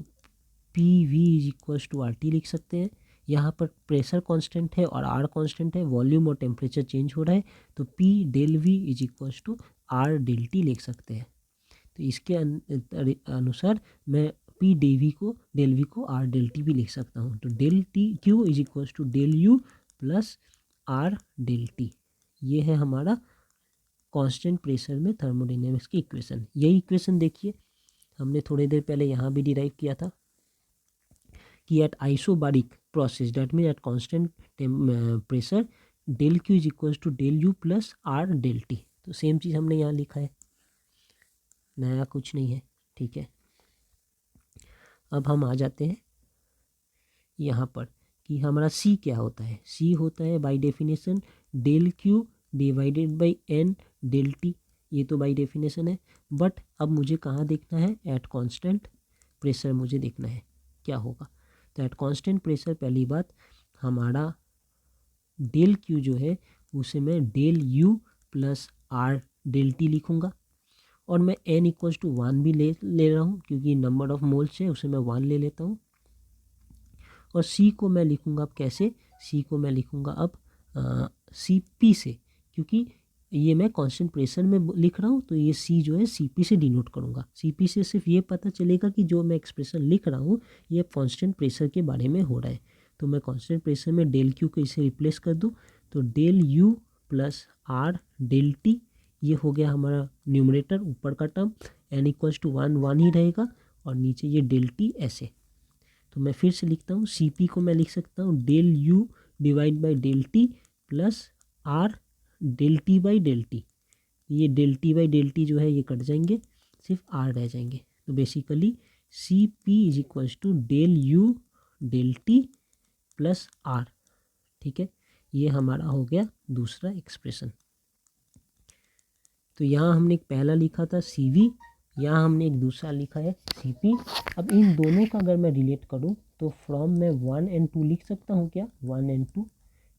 P V is equals to R T लिख सकते हैं। यहाँ पर प्रेशर कांस्टेंट है और आर कांस्टेंट है, वॉल्यूम और टेम्परेचर चेंज हो रहा है, तो P del V is equals to R del T लिख सकते हैं। तो इसके अनुसार मैं पी डेल वी को आर डेल टी भी लिख सकता हूँ। तो del T Q is equals to del U plus R del T, ये है हमारा कांस्टेंट प्रेशर में थर्मोडायनेमिक्स की इक्वेशन। यही इक्वेशन देखिए हमने थोड़ी देर पहले यहाँ भी डिराइव किया था कि at isobaric process that mean at constant pressure del Q is equals to del U plus R del T. तो सेम चीज़ हमने यहाँ लिखा है, नया कुछ नहीं है। ठीक है, अब हम आ जाते हैं यहाँ पर कि हमारा सी क्या होता है। सी होता है by definition del Q divided by N del T, ये तो बाय डेफिनेशन है। बट अब मुझे कहाँ देखना है, एट कांस्टेंट प्रेशर मुझे देखना है क्या होगा। तो एट कांस्टेंट प्रेशर पहली बात हमारा डेल क्यू जो है उसे मैं del U plus R del T लिखूँगा। और मैं एन इक्वल्स टू 1 भी ले रहा हूँ क्योंकि नंबर ऑफ मोल्स है, उसे मैं 1 ले लेता हूँ। और सी को मैं लिखूँगा अब कैसे, सी को मैं लिखूँगा अब सी पी से, क्योंकि ये मैं कांस्टेंट प्रेशर में लिख रहा हूँ तो ये सी जो है सी पी से डिनोट करूँगा। सी पी से सिर्फ ये पता चलेगा कि जो मैं एक्सप्रेशन लिख रहा हूँ ये कांस्टेंट प्रेशर के बारे में हो रहा है। तो मैं कांस्टेंट प्रेशर में डेल क्यू को इसे रिप्लेस कर दूँ तो del U plus R del T ये हो गया हमारा न्यूमरेटर ऊपर का टर्म, n इक्वल्स टू 1 ही रहेगा, और नीचे ये डेल टी ऐसे। तो मैं फिर से लिखता हूँ, सी पी को मैं लिख सकता हूँ del U divide by del T plus R del T by del T. ये del T by del T जो है ये कट जाएंगे, सिर्फ आर रह जाएंगे। तो basically C P is equals to del U del T plus R. ठीक है, ये हमारा हो गया दूसरा एक्सप्रेशन। तो यहाँ हमने एक पहला लिखा था सी वी, यहाँ हमने एक दूसरा लिखा है सी पी। अब इन दोनों का अगर मैं रिलेट करूँ तो फ्रॉम मैं 1 and 2 लिख सकता हूँ क्या, 1 and 2,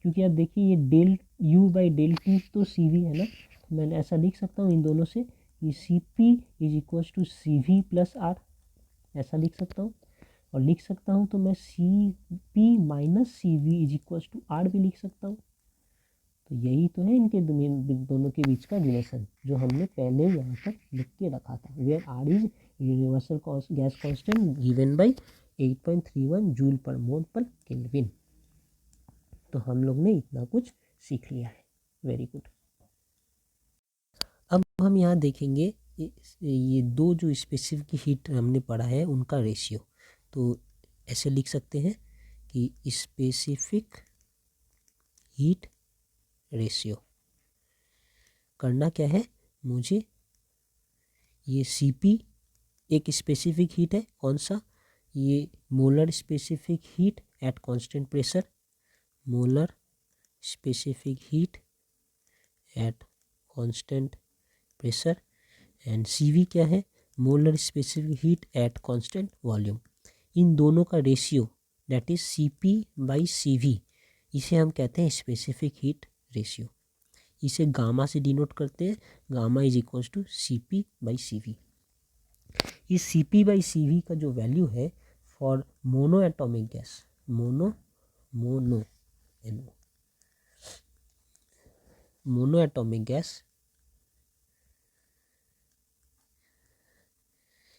क्योंकि अब देखिए ये del U by del T तो सी वी है ना, तो मैंने ऐसा लिख सकता हूँ इन दोनों से कि C P is equals to C V plus R, ऐसा लिख सकता हूँ। और लिख सकता हूँ तो मैं C P minus C V is equals to R भी लिख सकता हूँ। तो यही तो है इनके दोनों के बीच का रिलेशन जो हमने पहले यहाँ पर लिख के रखा था, where R is universal gas constant given by 8.31 joule पर मोल पर केल्विन। तो हम लोग ने इतना कुछ सीख लिया है, वेरी गुड। अब हम यहाँ देखेंगे ये दो जो स्पेसिफिक हीट हमने पढ़ा है उनका रेशियो। तो ऐसे लिख सकते हैं कि स्पेसिफिक हीट रेशियो करना क्या है, मुझे ये Cp एक स्पेसिफिक हीट है, कौन सा, ये molar specific heat at constant pressure, molar specific heat at constant pressure, and Cv क्या है, molar specific heat at constant volume. इन दोनों का ratio that is Cp by Cv, इसे हम कहते हैं स्पेसिफिक हीट रेशियो। इसे गामा से डिनोट करते हैं, gamma is equals to C P by C V. इस C P by C V का जो वैल्यू है for mono atomic gas, mono atomic gas,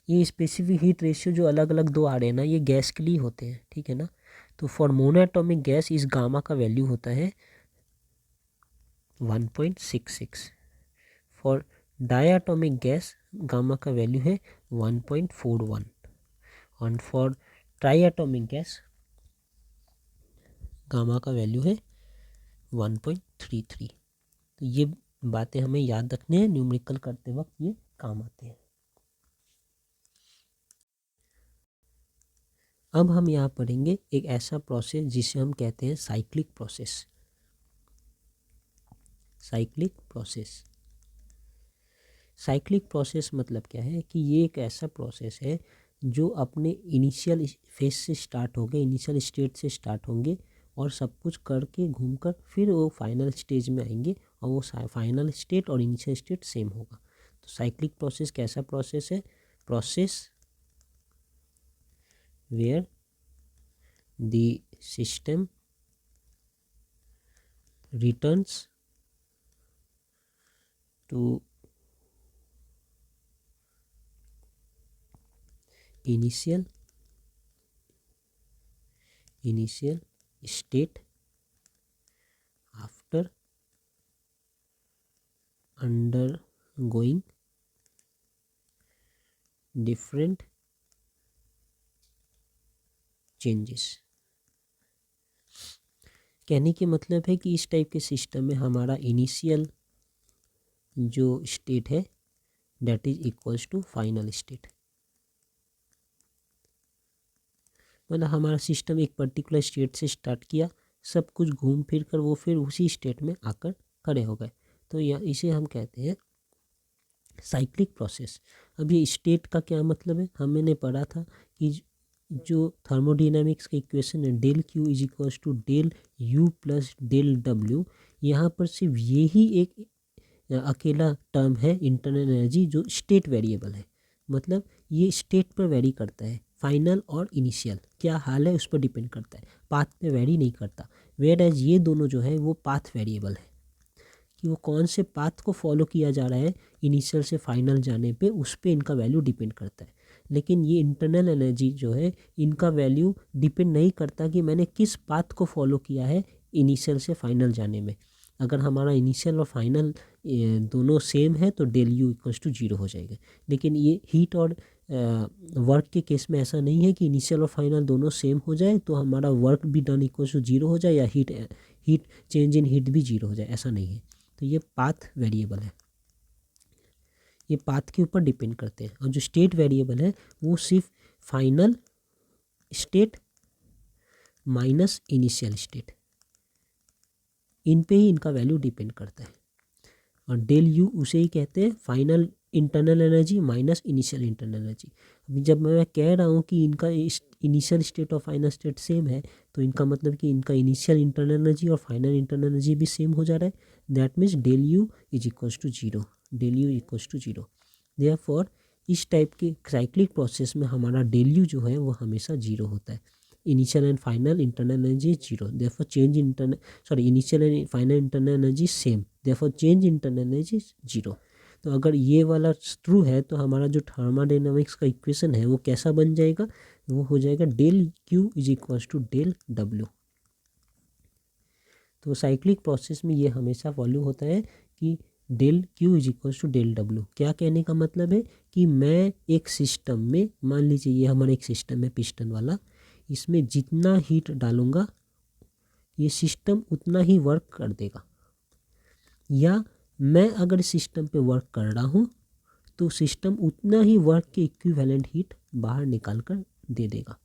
ये स्पेसिफिक हीट रेशियो जो अलग अलग दो आ रहे हैं ना, ये गैस के लिए होते हैं, ठीक है ना। तो फॉर मोनो एटॉमिक गैस इस गामा का वैल्यू होता है 1.66, फॉर डायटोमिक गैस गामा का वैल्यू है 1.41, और फॉर ट्राइएटॉमिक गैस गामा का वैल्यू है 1.33। तो ये बातें हमें याद रखनी है, न्यूमेरिकल करते वक्त ये काम आते हैं। अब हम यहाँ पढ़ेंगे एक ऐसा प्रोसेस जिसे हम कहते हैं cyclic process. Cyclic process, cyclic process मतलब क्या है कि ये एक ऐसा प्रोसेस है जो अपने इनिशियल फेज से स्टार्ट होंगे, इनिशियल स्टेट से स्टार्ट होंगे और सब कुछ करके घूमकर फिर वो फाइनल स्टेज में आएंगे और वो फाइनल स्टेट और इनिशियल स्टेट सेम होगा। तो साइक्लिक प्रोसेस कैसा प्रोसेस है, process where the system returns to initial state after undergoing different changes। कहने की मतलब है कि इस टाइप के सिस्टम में हमारा इनिशियल जो स्टेट है that is equals to final state. मतलब हमारा सिस्टम एक पर्टिकुलर स्टेट से स्टार्ट किया, सब कुछ घूम फिर कर वो फिर उसी स्टेट में आकर खड़े हो गए। तो यह इसे हम कहते हैं साइक्लिक प्रोसेस। अब ये स्टेट का क्या मतलब है, हमने पढ़ा था कि जो थर्मोडायनामिक्स का इक्वेशन है del Q is equals to del U plus del W, यहाँ पर सिर्फ यही एक अकेला टर्म है इंटरनल एनर्जी जो स्टेट वेरिएबल है। मतलब ये स्टेट पर वेरी करता है, फाइनल और इनिशियल क्या हाल है उस पर डिपेंड करता है, पाथ पे वेरी नहीं करता। वेयर एज ये दोनों जो है वो पाथ वेरिएबल है कि वो कौन से पाथ को फॉलो किया जा रहा है इनिशियल से फाइनल जाने पे, उस पे इनका वैल्यू डिपेंड करता है। लेकिन ये इंटरनल एनर्जी जो है इनका वैल्यू डिपेंड नहीं करता कि मैंने किस पाथ को फॉलो किया है इनिशियल से फाइनल जाने में। अगर हमारा इनिशियल और फाइनल दोनों सेम है तो del U equals to zero हो जाएगा। लेकिन ये हीट और वर्क के केस में ऐसा नहीं है कि इनिशियल और फाइनल दोनों सेम हो जाए तो हमारा वर्क भी डन इक्वल्स टू जीरो हो जाए या हीट चेंज इन हीट भी जीरो हो जाए, ऐसा नहीं है। तो ये पाथ वेरिएबल है, ये पाथ के ऊपर डिपेंड करते हैं। और जो स्टेट वेरिएबल है वो सिर्फ final state minus initial state, इन पे ही इनका वैल्यू डिपेंड करता है। और डेल यू उसे ही कहते हैं final internal energy minus initial internal energy. अभी जब मैं कह रहा हूँ कि इनका इनिशियल स्टेट और फाइनल स्टेट सेम है तो इनका मतलब कि इनका इनिशियल इंटरनल एनर्जी और फाइनल इंटरनल एनर्जी भी सेम हो जा रहा है। That means del U is equals to zero, del U equals to zero. Therefore इस टाइप के साइक्लिक प्रोसेस में हमारा डेल यू जो है वो हमेशा जीरो होता है। Initial and final internal energy zero, therefore change internal initial and final internal energy same, therefore change internal energy zero. तो अगर ये वाला ट्रू है तो हमारा जो थर्मोडायनामिक्स का इक्वेशन है वो कैसा बन जाएगा, वो हो जाएगा del Q is equals to del W. तो साइक्लिक प्रोसेस में ये हमेशा फॉलो होता है कि del Q is equals to del W. क्या कहने का मतलब है कि मैं एक सिस्टम में, मान लीजिए ये हमारा एक सिस्टम है पिस्टन वाला, इसमें जितना हीट डालूंगा ये सिस्टम उतना ही वर्क कर देगा, या मैं अगर सिस्टम पे वर्क कर रहा हूँ तो सिस्टम उतना ही वर्क के इक्विवेलेंट हीट बाहर निकाल कर दे देगा।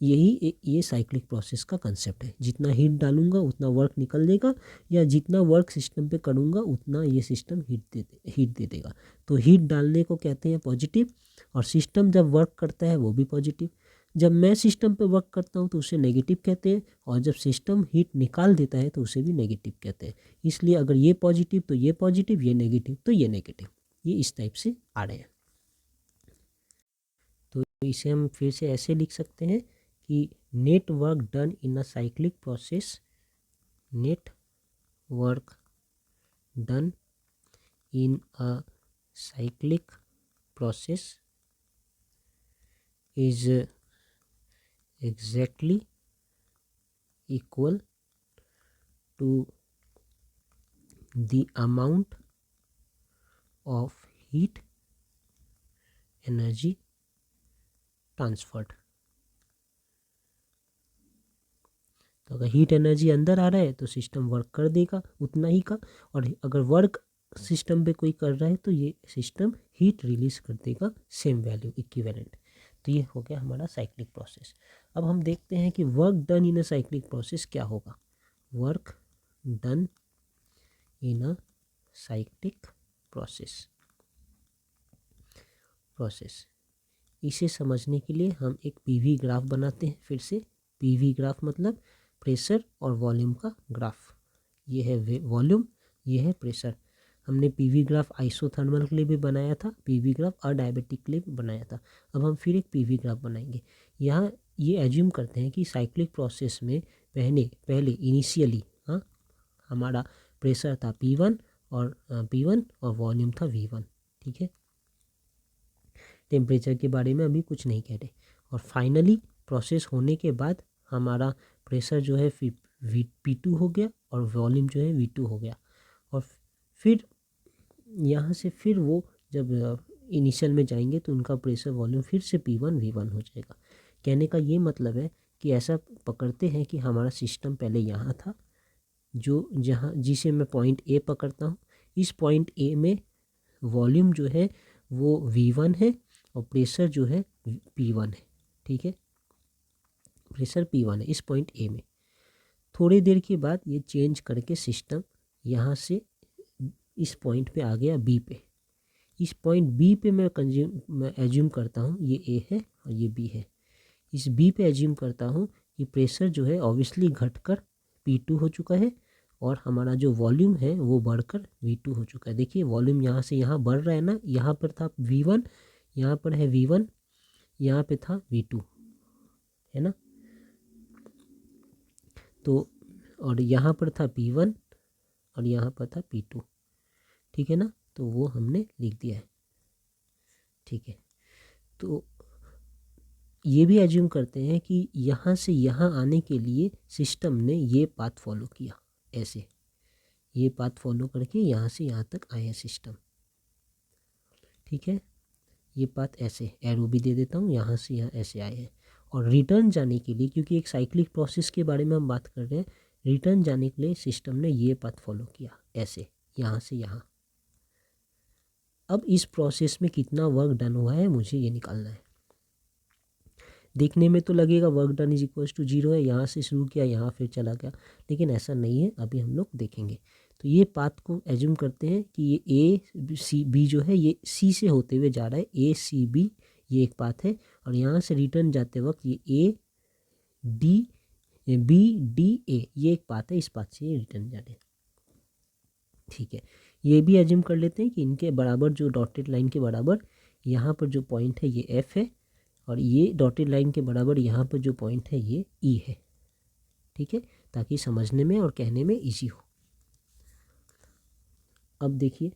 ये साइक्लिक प्रोसेस का कंसेप्ट है। जितना हीट डालूंगा उतना वर्क निकल देगा, या जितना वर्क सिस्टम पे करूंगा उतना ये सिस्टम हीट दे देगा। तो हीट डालने को कहते हैं पॉजिटिव, और सिस्टम जब वर्क करता है वो भी पॉजिटिव। जब मैं सिस्टम पे वर्क करता हूँ तो उसे नेगेटिव कहते हैं, और जब सिस्टम हीट निकाल देता है तो उसे भी नेगेटिव कहते हैं। इसलिए अगर ये पॉजिटिव तो ये पॉजिटिव, ये नेगेटिव तो ये नेगेटिव, ये इस टाइप से आ रहे हैं। तो इसे हम फिर से ऐसे लिख सकते हैं कि net work done in a cyclic process, net work done in a cyclic process is exactly equal to the amount of heat energy transferred। तो अगर हीट एनर्जी अंदर आ रहा है तो सिस्टम वर्क कर देगा उतना ही का, और अगर वर्क सिस्टम पे कोई कर रहा है तो ये सिस्टम हीट रिलीज कर देगा सेम वैल्यू इक्विवेलेंट। तो ये हो गया हमारा साइक्लिक प्रोसेस। अब हम देखते हैं कि वर्क डन इन अ साइक्लिक प्रोसेस क्या होगा। वर्क डन इन अ साइक्लिक प्रोसेस इसे समझने के लिए हम एक पीवी ग्राफ बनाते हैं। फिर से पीवी ग्राफ मतलब प्रेशर और वॉल्यूम का ग्राफ। ये है वॉल्यूम, ये है प्रेशर। हमने पीवी ग्राफ आइसोथर्मल के लिए भी बनाया था, पीवी ग्राफ अडायबिटिक के लिए भी बनाया था। अब हम फिर एक पीवी ग्राफ बनाएंगे। यहाँ ये एज्यूम करते हैं कि साइक्लिक प्रोसेस में पहले इनिशियली हमारा प्रेशर था P1 और वॉल्यूम था V1, ठीक है। टेम्परेचर के बारे में अभी कुछ नहीं कह रहे। और फाइनली प्रोसेस होने के बाद हमारा प्रेशर जो है P2 हो गया और वॉल्यूम जो है V2 हो गया। और फिर यहाँ से फिर वो जब इनिशियल में जाएंगे तो उनका प्रेशर वॉल्यूम फिर से P1 V1 हो जाएगा। कहने का ये मतलब है कि ऐसा पकड़ते हैं कि हमारा सिस्टम पहले यहाँ था, जिसे मैं पॉइंट ए पकड़ता हूँ। इस पॉइंट ए में वॉल्यूम जो है वो V1 है और प्रेशर जो है P1 है, ठीक है। प्रेशर P1 है इस पॉइंट ए में। थोड़ी देर के बाद ये चेंज करके सिस्टम यहाँ से इस पॉइंट पे आ गया बी पे। इस पॉइंट बी पे मैं एज्यूम करता हूँ ये ए है और ये बी है। इस बी पे एज्यूम करता हूँ कि प्रेशर जो है ऑब्वियसली घटकर P2 हो चुका है और हमारा जो वॉल्यूम है वो बढ़कर V2 हो चुका है। देखिए वॉल्यूम यहाँ से यहाँ बढ़ रहा है ना, यहाँ पर था V1, यहाँ पर है V1, यहाँ पे था V2, है ना। तो और यहाँ पर था P1 और यहाँ पर था P2, ठीक है ना। तो वो हमने लिख दिया है, ठीक है। तो ये भी एज्यूम करते हैं कि यहाँ से यहाँ आने के लिए सिस्टम ने ये पाथ फॉलो किया, ऐसे ये पाथ फॉलो करके यहाँ से यहाँ तक आए हैं सिस्टम, ठीक है। ये पाथ ऐसे एरो भी दे देता हूँ, यहाँ से यहाँ ऐसे आए हैं। और रिटर्न जाने के लिए, क्योंकि एक साइक्लिक प्रोसेस के बारे में हम बात कर रहे हैं, रिटर्न जाने के लिए सिस्टम ने ये पाथ फॉलो किया ऐसे, यहाँ से यहाँ। अब इस प्रोसेस में कितना वर्क डन हुआ है मुझे ये निकालना है। देखने में तो लगेगा work done is equals to 0 है, यहाँ से शुरू किया यहाँ फिर चला गया, लेकिन ऐसा नहीं है, अभी हम लोग देखेंगे। तो ये पाथ को एज्यूम करते हैं कि ये ए सी बी जो है ये सी से होते हुए जा रहा है, ए सी बी ये एक पाथ है। और यहाँ से रिटर्न जाते वक्त ये A D B D A ये एक पाथ है, इस पाथ से ये रिटर्न जा रहे हैं, ठीक है। ये भी एज्यूम कर लेते हैं कि इनके बराबर जो डॉटेड लाइन के बराबर यहाँ पर जो पॉइंट है ये एफ है, और ये डॉटेड लाइन के बराबर यहाँ पर जो पॉइंट है ये ई है, ठीक है, ताकि समझने में और कहने में इजी हो। अब देखिए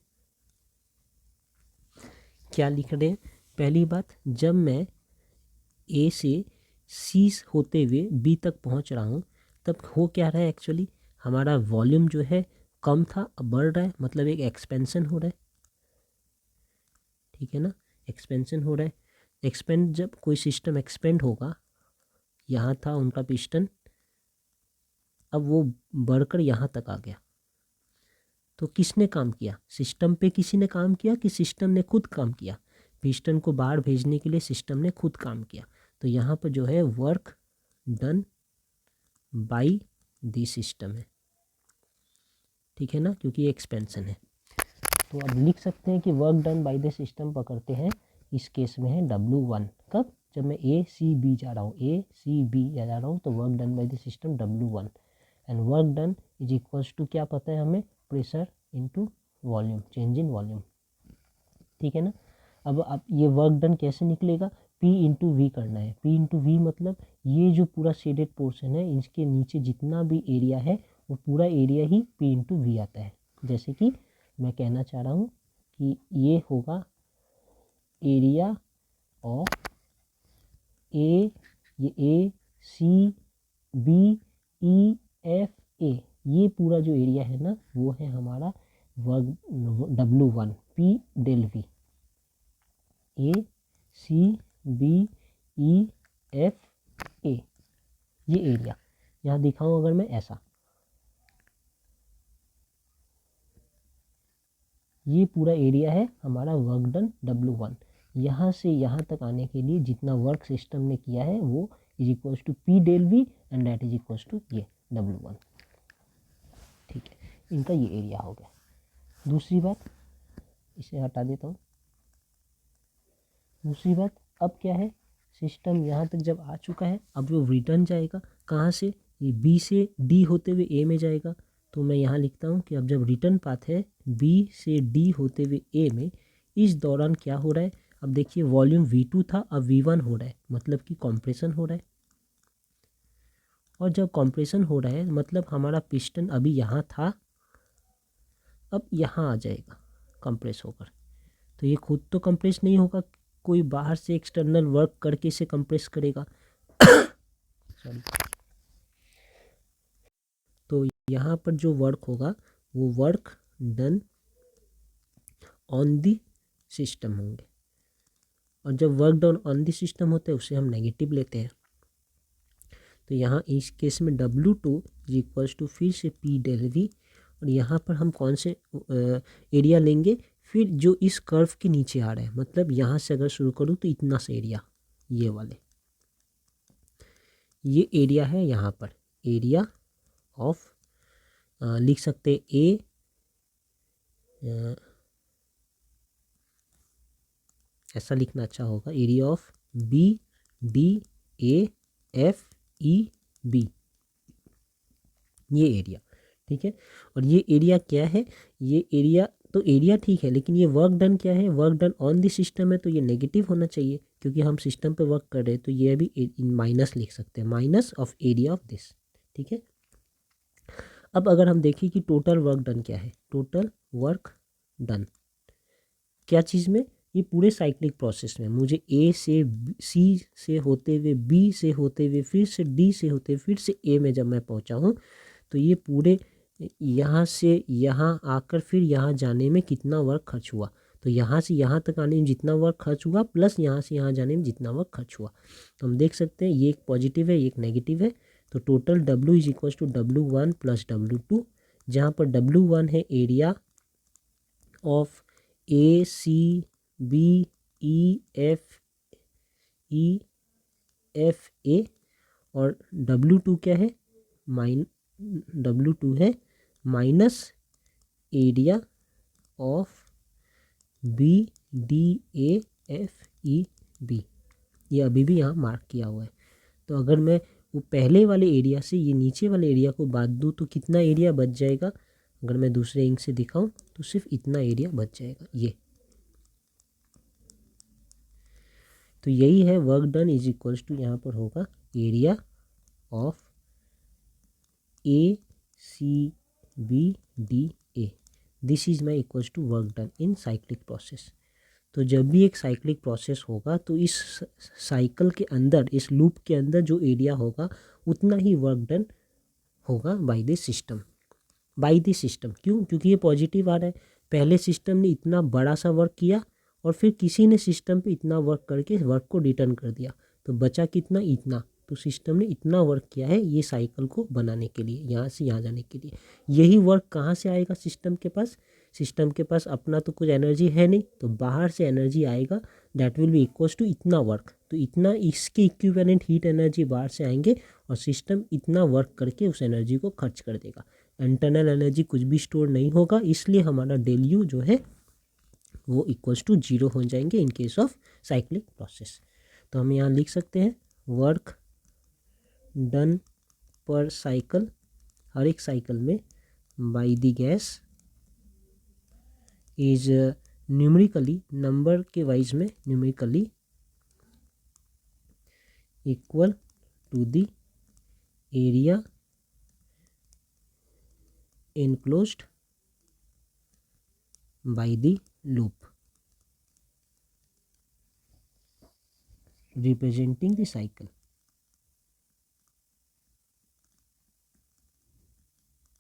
क्या लिख रहे हैं। पहली बात, जब मैं ए से सी होते हुए बी तक पहुंच रहा हूं, तब हो क्या रहा है, एक्चुअली हमारा वॉल्यूम जो है कम था, अब बढ़ रहा है, मतलब एक एक्सपेंशन हो रहा है, ठीक है ना, एक्सपेंशन हो रहा है। एक्सपेंड, जब कोई सिस्टम एक्सपेंड होगा, यहाँ था उनका पिस्टन, अब वो बढ़कर यहाँ तक आ गया, तो किसने काम किया, सिस्टम पे किसी ने काम किया कि सिस्टम ने खुद काम किया। पिस्टन को बाहर भेजने के लिए सिस्टम ने खुद काम किया, तो यहाँ पर जो है work done by the system है, ठीक है ना, क्योंकि ये एक्सपेंशन है। तो अब लिख सकते हैं कि work done by the system पकड़ते हैं, इस केस में है W1। कब, जब मैं ए सी बी जा रहा हूँ, ए सी बी जा रहा हूँ, तो work done by the system W1 and work done is equals to क्या पता है हमें, pressure into volume, change in volume, ठीक है ना। अब आप ये वर्क डन कैसे निकलेगा, P इंटू वी करना है। P इंटू वी मतलब ये जो पूरा शेडेड पोर्शन है, इसके नीचे जितना भी एरिया है वो पूरा एरिया ही P इंटू वी आता है। जैसे कि मैं कहना चाह रहा हूँ कि ये होगा एरिया ऑफ ए, ये ए C B E F A, ये पूरा जो एरिया है ना वो है हमारा work W1 P del V, A C B E F A, ये एरिया यहाँ दिखाऊं अगर मैं ऐसा, ये पूरा एरिया है हमारा वर्क डन W1। यहाँ से यहाँ तक आने के लिए जितना वर्क सिस्टम ने किया है वो is equals to P del V and that is equals to ये W1, ठीक है, इनका ये एरिया हो गया। दूसरी बात, इसे हटा देता हूँ। दूसरी बात, अब क्या है, सिस्टम यहाँ तक जब आ चुका है, अब वो रिटर्न जाएगा कहाँ से, ये बी से डी होते हुए ए में जाएगा। तो मैं यहाँ लिखता हूँ कि अब जब रिटर्न पाथ है बी से डी होते हुए ए में, इस दौरान क्या हो रहा है, अब देखिए वॉल्यूम V2 था, अब V1 हो रहा है, मतलब कि कॉम्प्रेशन हो रहा है। और जब कॉम्प्रेशन हो रहा है मतलब हमारा पिस्टन अभी यहाँ था, अब यहाँ आ जाएगा कंप्रेस होकर। तो ये खुद तो कंप्रेस नहीं होगा, कोई बाहर से एक्सटर्नल वर्क करके इसे कंप्रेस करेगा सॉरी। तो यहाँ पर जो वर्क होगा वो work done on the system होंगे, और जब work done on the system होता है उसे हम नेगेटिव लेते हैं। तो यहाँ इस केस में W2 इज इक्वल्स टू फिर से P डेल वी, और यहाँ पर हम कौन से एरिया लेंगे, फिर जो इस कर्व के नीचे आ रहा है, मतलब यहाँ से अगर शुरू करूँ तो इतना सा एरिया, ये वाले, ये एरिया है यहाँ पर, एरिया ऑफ लिख सकते ए ऐसा लिखना अच्छा होगा, area of B D A F E B, ये एरिया, ठीक है। और ये एरिया क्या है, ये एरिया, तो एरिया ठीक है, लेकिन ये वर्क डन क्या है, work done on the system है, तो ये नेगेटिव होना चाहिए क्योंकि हम सिस्टम पे वर्क कर रहे हैं। तो ये भी माइनस लिख सकते हैं, minus of area of this, ठीक है। अब अगर हम देखें कि टोटल वर्क डन क्या है, टोटल वर्क डन क्या चीज़ में, ये पूरे साइक्लिक प्रोसेस में मुझे ए से सी से होते हुए बी से होते हुए फिर से डी से होते हुए फिर से ए में जब मैं पहुंचा हूँ, तो ये पूरे यहाँ से यहाँ आकर फिर यहाँ जाने में कितना वर्क खर्च हुआ, तो यहाँ से यहाँ तक आने में जितना वर्क खर्च हुआ प्लस यहाँ से यहाँ जाने में जितना वर्क खर्च हुआ, तो हम देख सकते हैं ये एक पॉजिटिव है, ये एक नेगेटिव है। तो total W is equals to W1 plus W2, जहाँ पर W1 है एरिया ऑफ ACBEFA और W2 क्या है, W2 है माइनस एरिया ऑफ BDAFEB, ये अभी भी यहाँ मार्क किया हुआ है। तो अगर मैं वो पहले वाले एरिया से ये नीचे वाले एरिया को बांट दूँ तो कितना एरिया बच जाएगा, अगर मैं दूसरे इंक से दिखाऊं तो सिर्फ इतना एरिया बच जाएगा ये। तो यही है work done is equals to, यहाँ पर होगा area of ACBDA, this is my equals to work done in cyclic process. तो जब भी एक साइक्लिक प्रोसेस होगा तो इस साइकिल के अंदर, इस लूप के अंदर जो एरिया होगा उतना ही वर्क डन होगा bye the system. Bye the system क्यों, क्योंकि ये पॉजिटिव आ रहा है, पहले सिस्टम ने इतना बड़ा सा वर्क किया और फिर किसी ने सिस्टम पे इतना वर्क करके वर्क को रिटर्न कर दिया, तो बचा कितना, इतना। तो सिस्टम ने इतना वर्क किया है ये साइकिल को बनाने के लिए, यहाँ से यहाँ जाने के लिए। यही वर्क कहाँ से आएगा सिस्टम के पास, सिस्टम के पास अपना तो कुछ एनर्जी है नहीं, तो बाहर से एनर्जी आएगा, that will be equals to इतना वर्क। तो इतना, इसके इक्विवेलेंट हीट एनर्जी बाहर से आएंगे और सिस्टम इतना वर्क करके उस एनर्जी को खर्च कर देगा। इंटरनल एनर्जी कुछ भी स्टोर नहीं होगा, इसलिए हमारा डेल यू जो है वो इक्वल्स टू 0 हो जाएंगे in case of cyclic process. तो हम यहाँ लिख सकते हैं वर्क डन पर साइकिल, हर एक साइकिल में by the gas is numerically, number के वाइज में numerically equal to the area enclosed by the loop representing the cycle।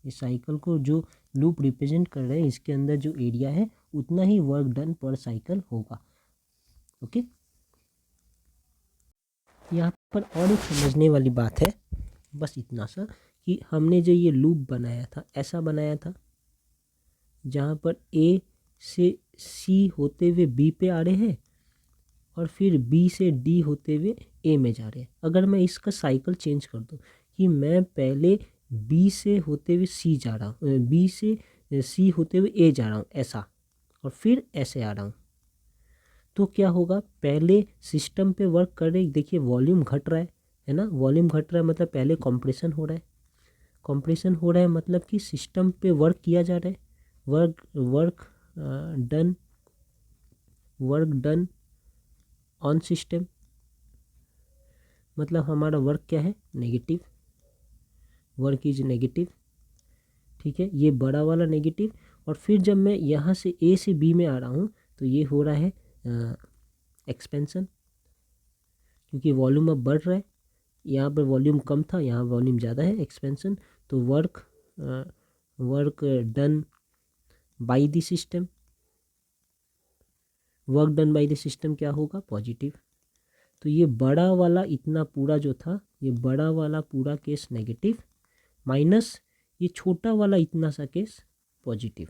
इस साइकिल को जो लूप रिप्रेजेंट कर रहे हैं इसके अंदर जो एरिया है उतना ही वर्क डन पर साइकिल होगा। ओके, यहाँ पर और एक समझने वाली बात है, बस इतना सा कि हमने जो ये लूप बनाया था ऐसा बनाया था जहाँ पर A से C होते हुए B पे आ रहे हैं और फिर B से D होते हुए A में जा रहे हैं। अगर मैं इसका साइकिल चेंज कर दूँ कि मैं पहले B से होते हुए C जा रहा हूँ, B से C होते हुए A जा रहा हूँ ऐसा, और फिर ऐसे आ रहा हूँ, तो क्या होगा, पहले सिस्टम पे वर्क कर रहे, देखिए वॉल्यूम घट रहा है ना, वॉल्यूम घट रहा है मतलब पहले कंप्रेशन हो रहा है, कंप्रेशन हो रहा है मतलब कि सिस्टम पे वर्क किया जा रहा है, वर्क डन ऑन सिस्टम, मतलब हमारा वर्क क्या है, नेगेटिव, वर्क इज नेगेटिव। ठीक है, ये बड़ा वाला नेगेटिव। और फिर जब मैं यहाँ से A से B में आ रहा हूँ तो ये हो रहा है एक्सपेंशन, क्योंकि वॉल्यूम अब बढ़ रहा है, यहाँ पर वॉल्यूम कम था यहाँ वॉल्यूम ज़्यादा है, एक्सपेंशन। तो work done by the system, work done by the system क्या होगा, पॉजिटिव। तो ये बड़ा वाला इतना पूरा जो था, ये बड़ा वाला पूरा केस नेगेटिव, माइनस ये छोटा वाला इतना सा केस पॉजिटिव।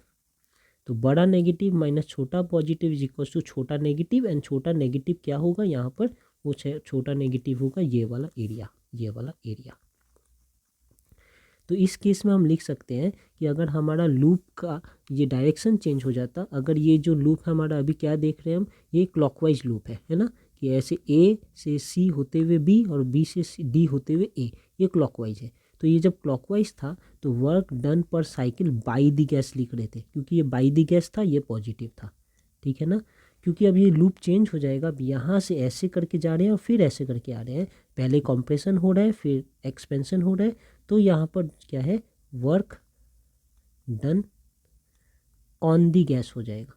तो बड़ा नेगेटिव माइनस छोटा पॉजिटिव इज इक्वल टू छोटा नेगेटिव, एंड छोटा नेगेटिव क्या होगा यहाँ पर, वो छोटा नेगेटिव होगा ये वाला एरिया, ये वाला एरिया। तो इस केस में हम लिख सकते हैं कि अगर हमारा लूप का ये डायरेक्शन चेंज हो जाता, अगर ये जो लूप है हमारा अभी क्या देख रहे हैं हम, ये क्लॉकवाइज लूप है ना, कि ऐसे A से C होते हुए B और B से D होते हुए A, ये क्लॉकवाइज है। तो ये जब क्लॉकवाइज था तो work done per cycle bye the gas लिख रहे थे, क्योंकि ये बाय द गैस था, ये पॉजिटिव था। ठीक है ना, क्योंकि अब ये लूप चेंज हो जाएगा, अब यहाँ से ऐसे करके जा रहे हैं और फिर ऐसे करके आ रहे हैं, पहले कंप्रेशन हो रहा है फिर एक्सपेंशन हो रहा है, तो यहाँ पर क्या है, work done on the gas हो जाएगा।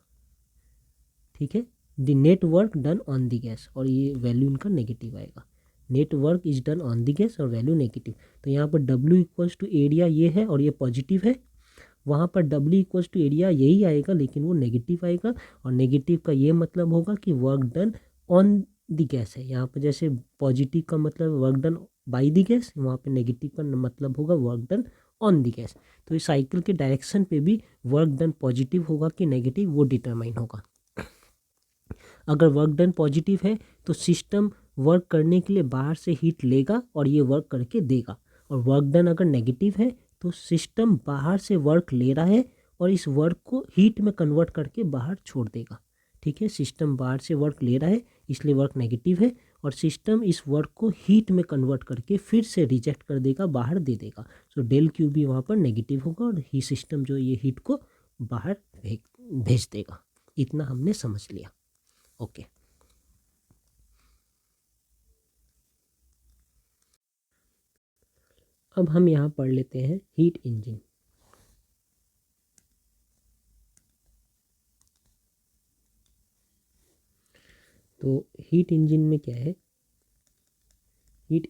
ठीक है, the net work done on the gas, और ये वैल्यू इनका नेगेटिव आएगा, net work is done on the gas और वैल्यू नेगेटिव। तो यहाँ पर W इक्वल्स टू एरिया ये है और ये पॉजिटिव है, वहाँ पर W इक्वल्स टू एरिया यही आएगा, लेकिन वो नेगेटिव आएगा, और नेगेटिव का ये मतलब होगा कि work done on the gas है। यहाँ पर जैसे पॉजिटिव का मतलब work done by the gas, वहाँ पे नेगेटिव का मतलब होगा work done on the gas. तो इस साइकिल के डायरेक्शन पे भी वर्क डन पॉजिटिव होगा कि नेगेटिव वो डिटरमाइन होगा। अगर वर्क डन पॉजिटिव है तो सिस्टम वर्क करने के लिए बाहर से हीट लेगा और ये वर्क करके देगा, और वर्क डन अगर नेगेटिव है तो सिस्टम बाहर से वर्क ले रहा है और इस वर्क को हीट में कन्वर्ट करके बाहर छोड़ देगा। ठीक है, सिस्टम बाहर से वर्क ले रहा है इसलिए वर्क नेगेटिव है, और सिस्टम इस वर्क को हीट में कन्वर्ट करके फिर से रिजेक्ट कर देगा, बाहर दे देगा। सो डेल क्यू भी वहाँ पर नेगेटिव होगा और ही सिस्टम जो ये हीट को बाहर भेज देगा। इतना हमने समझ लिया। ओके, अब हम यहाँ पढ़ लेते हैं हीट इंजन। तो हीट इंजन में क्या है? हीट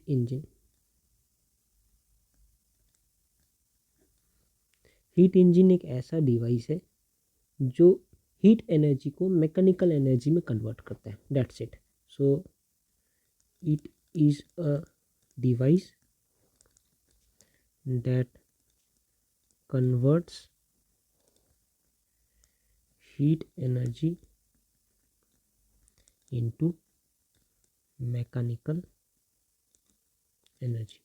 इंजन एक ऐसा डिवाइस है जो हीट एनर्जी को मैकेनिकल एनर्जी में कन्वर्ट करता है। That's it. So it is a device that converts heat energy into mechanical energy.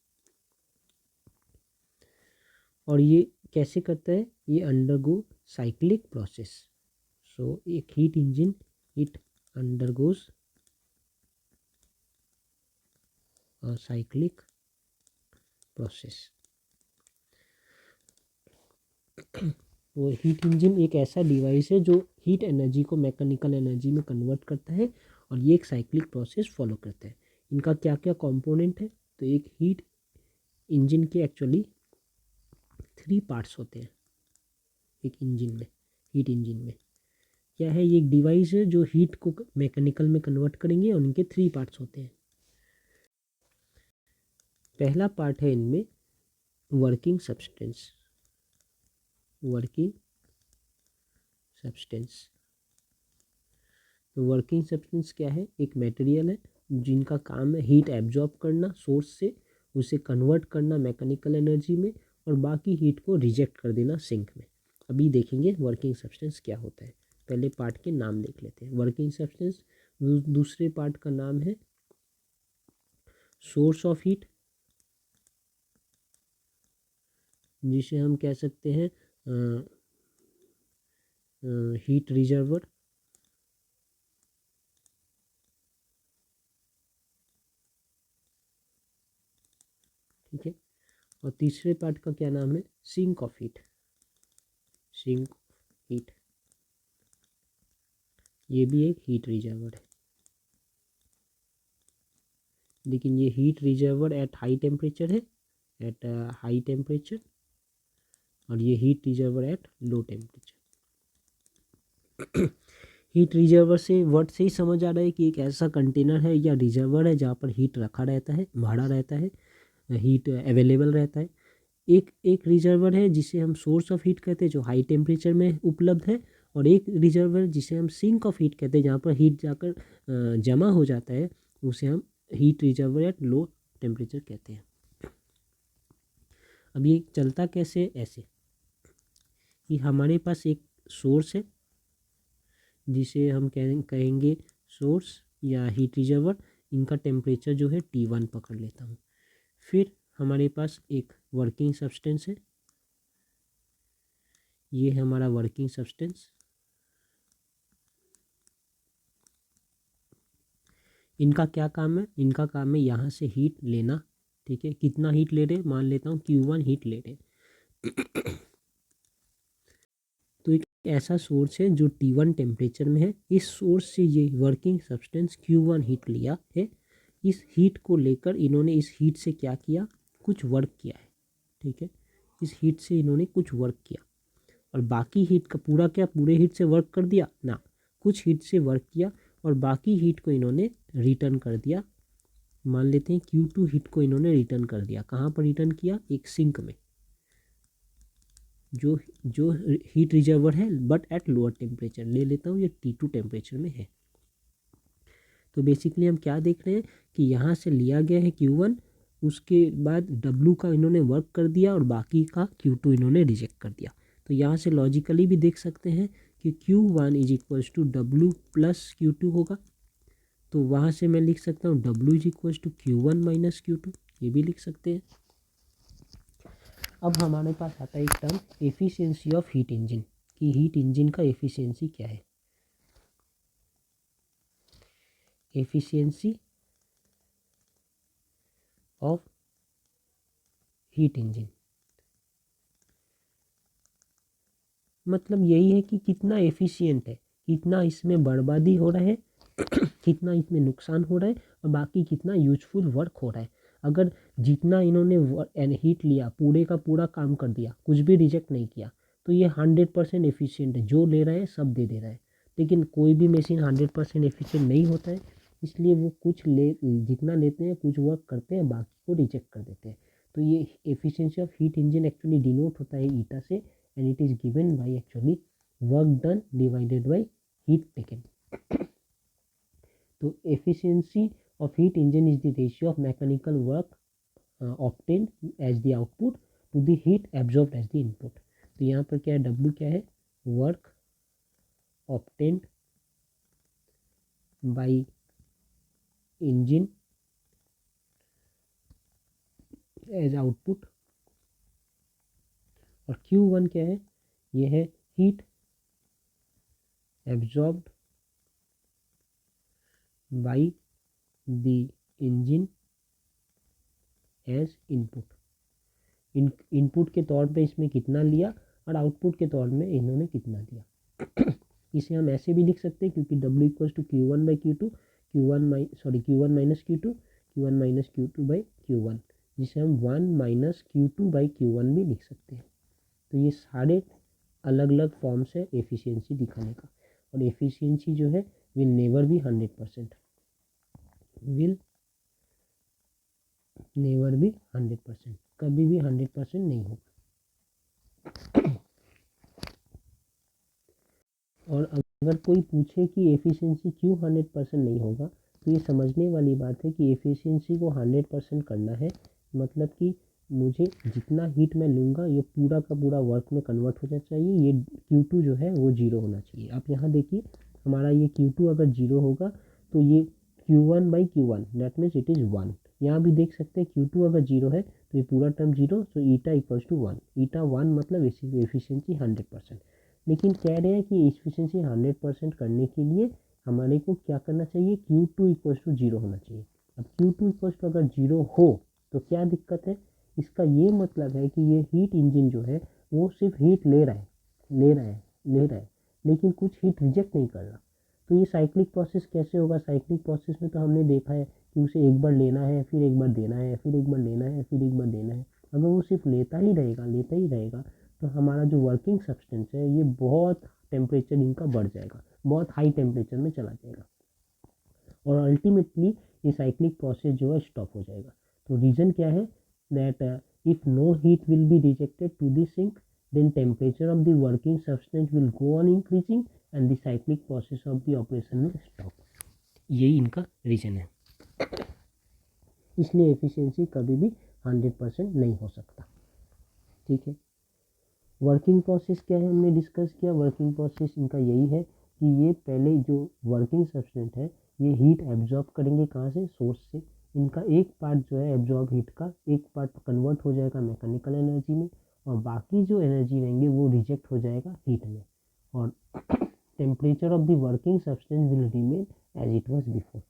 और ये कैसे करता है? ये अंडरगो साइक्लिक प्रोसेस। सो एक heat engine it undergoes a cyclic process. वो हीट इंजन एक ऐसा डिवाइस है जो हीट एनर्जी को मैकेनिकल एनर्जी में कन्वर्ट करता है, और ये एक साइक्लिक प्रोसेस फॉलो करता है। इनका क्या क्या कंपोनेंट है? तो एक हीट इंजन के एक्चुअली 3 पार्ट्स होते हैं। एक इंजन में, हीट इंजन में क्या है? ये एक डिवाइस है जो हीट को मैकेनिकल में कन्वर्ट करेंगे, और इनके 3 पार्ट्स होते हैं। पहला पार्ट है इनमें वर्किंग सब्सटेंस। वर्किंग सब्सटेंस, तो वर्किंग सब्सटेंस क्या है? एक मटेरियल है जिनका काम है हीट एब्जॉर्ब करना सोर्स से, उसे कन्वर्ट करना मैकेनिकल एनर्जी में, और बाकी हीट को रिजेक्ट कर देना सिंक में। अभी देखेंगे वर्किंग सब्सटेंस क्या होता है। पहले पार्ट के नाम देख लेते हैं। Working substance. दूसरे पार्ट का नाम है सोर्स ऑफ हीट, जिसे हम कह सकते हैं हीट रिजर्वर। ठीक है, और तीसरे पार्ट का क्या नाम है? Sink of heat. Sink heat, ये भी एक हीट रिजर्वर है, लेकिन ये heat reservoir at high temperature है, एट हाई टेम्परेचर, और ये heat reservoir at low temperature. Heat reservoir से वर्ड से ही समझ आ रहा है कि एक ऐसा कंटेनर है या रिजर्वर है जहाँ पर हीट रखा रहता है, भरा रहता है, हीट अवेलेबल रहता है। एक एक रिजर्वर है जिसे हम सोर्स ऑफ हीट कहते हैं जो हाई टेम्परेचर में उपलब्ध है, और एक रिजर्वर जिसे हम सिंक ऑफ हीट कहते हैं जहाँ पर हीट जाकर जमा हो जाता है, उसे हम heat reservoir at low temperature कहते हैं। अब ये चलता कैसे? ऐसे कि हमारे पास एक सोर्स है जिसे हम कहेंगे सोर्स या हीट रिजर्वर। इनका टेम्परेचर जो है T1 पकड़ लेता हूँ। फिर हमारे पास एक वर्किंग सब्सटेंस है, ये है हमारा वर्किंग सब्सटेंस। इनका क्या काम है? इनका काम है यहाँ से हीट लेना। ठीक है, कितना हीट ले रहे? मान लेता हूँ Q1 हीट ले रहे। तो एक ऐसा सोर्स है जो T1 टेम्परेचर में है। इस सोर्स से ये वर्किंग सब्सटेंस Q1 हीट लिया है। इस हीट को लेकर इन्होंने इस हीट से क्या किया? कुछ वर्क किया है। ठीक है, इस हीट से इन्होंने कुछ वर्क किया, और बाकी हीट का पूरा क्या पूरे हीट से वर्क कर दिया ना, कुछ हीट से वर्क किया और बाकी हीट को इन्होंने रिटर्न कर दिया। मान लेते हैं Q2 हीट को इन्होंने रिटर्न कर दिया। कहाँ पर रिटर्न किया? एक सिंक में। जो जो हीट रिजर्वर है बट एट लोअर टेम्परेचर ले लेता हूँ, ये T2 टेम्परेचर में है। तो बेसिकली हम क्या देख रहे हैं कि यहाँ से लिया गया है Q1, उसके बाद W का इन्होंने वर्क कर दिया और बाकी का Q2 इन्होंने रिजेक्ट कर दिया। तो यहाँ से लॉजिकली भी देख सकते हैं कि Q1 is equals to W plus Q2 होगा। तो वहाँ से मैं लिख सकता हूँ W is equals to Q1 minus Q2, ये भी लिख सकते हैं। अब हमारे पास आता है एक term efficiency of heat engine, कि हीट इंजन का एफिशिएंसी क्या है। एफिशिएंसी ऑफ हीट इंजन मतलब यही है कि कितना एफिशिएंट है, कितना इसमें बर्बादी हो रहा है कितना इसमें नुकसान हो रहा है और बाकी कितना यूजफुल वर्क हो रहा है। अगर जितना इन्होंने हीट लिया पूरे का पूरा काम कर दिया, कुछ भी रिजेक्ट नहीं किया, तो ये 100% एफिशिएंट है, जो ले रहा है सब दे रहा है। लेकिन कोई भी मशीन 100% एफिशिएंट नहीं होता है, इसलिए वो कुछ जितना लेते हैं कुछ वर्क करते हैं, बाकी को रिजेक्ट कर देते हैं। तो ये efficiency of heat engine actually denote होता है ईटा से, and it is given by actually work done divided by heat taken. तो efficiency of heat engine is the ratio of mechanical work obtained as the output to the heat absorbed as the input। तो यहाँ पर क्या है, W क्या है, work obtained by engine as output, और Q1 क्या है, ये है heat absorbed by the engine as input. Input के तौर पे इसमें कितना लिया और आउटपुट के तौर में इन्होंने कितना दिया। इसे हम ऐसे भी लिख सकते हैं क्योंकि W equals to Q1 by Q2, Q1 minus Q2, Q1 minus Q2 by Q1, जिसे हम 1 माइनस Q2 बाई Q1 भी लिख सकते हैं। तो ये सारे अलग अलग फॉर्म्स है एफिशिएंसी दिखाने का, और एफिशिएंसी जो है विल नेवर भी 100%, विल नेवर भी 100%, कभी भी 100% नहीं होगा। और अगर कोई पूछे कि एफिशिएंसी क्यों 100% नहीं होगा, तो ये समझने वाली बात है कि एफिशिएंसी को 100% करना है, मतलब कि मुझे जितना हीट मैं लूँगा ये पूरा का पूरा वर्क में कन्वर्ट हो जाना चाहिए। ये Q2 जो है वो 0 होना चाहिए। आप यहाँ देखिए, हमारा ये Q2 अगर 0 होगा तो ये Q1 by Q1 that means it is 1। यहाँ भी देख सकते हैं Q2 अगर 0 है तो ये पूरा टर्म 0, तो ईटा इक्वल्स टू 1। ईटा 1 मतलब एफिशिएंसी 100%। लेकिन कह रहे हैं कि एफिशिएंसी 100% करने के लिए हमारे को क्या करना चाहिए, Q2 इक्वल्स टू 0 होना चाहिए। अब Q2 इक्वल्स टू अगर 0 हो तो क्या दिक्कत है, इसका ये मतलब है कि ये हीट इंजन जो है वो सिर्फ हीट ले रहा है, लेकिन कुछ हीट रिजेक्ट नहीं कर रहा। तो ये साइक्लिक प्रोसेस कैसे होगा, साइक्लिक प्रोसेस में तो हमने देखा है कि उसे एक बार लेना है, फिर एक बार देना है, फिर एक बार लेना है, फिर एक बार देना है। अगर वो सिर्फ लेता ही रहेगा तो हमारा जो वर्किंग सब्सटेंस है ये बहुत टेम्परेचर इनका बढ़ जाएगा, बहुत हाई टेम्परेचर में चला जाएगा, और अल्टीमेटली ये साइक्लिक प्रोसेस जो है स्टॉप हो जाएगा। तो रीज़न क्या है, that if no heat will be rejected to the sink, then temperature of the working substance will go on increasing and the cyclic process of the operation will stop। यही इनका रीज़न है, इसलिए एफिशिएंसी कभी भी 100% नहीं हो सकता। ठीक है, वर्किंग प्रोसेस क्या है हमने डिस्कस किया। वर्किंग प्रोसेस इनका यही है कि ये पहले जो वर्किंग सब्सटेंस है ये हीट एब्जॉर्ब करेंगे, कहाँ से, सोर्स से। इनका एक पार्ट जो है एब्जॉर्ब हीट का, एक पार्ट कन्वर्ट हो जाएगा मैकेनिकल एनर्जी में, और बाकी जो एनर्जी रहेंगे वो रिजेक्ट हो जाएगा हीट में, और temperature of the working substance will remain as it was before.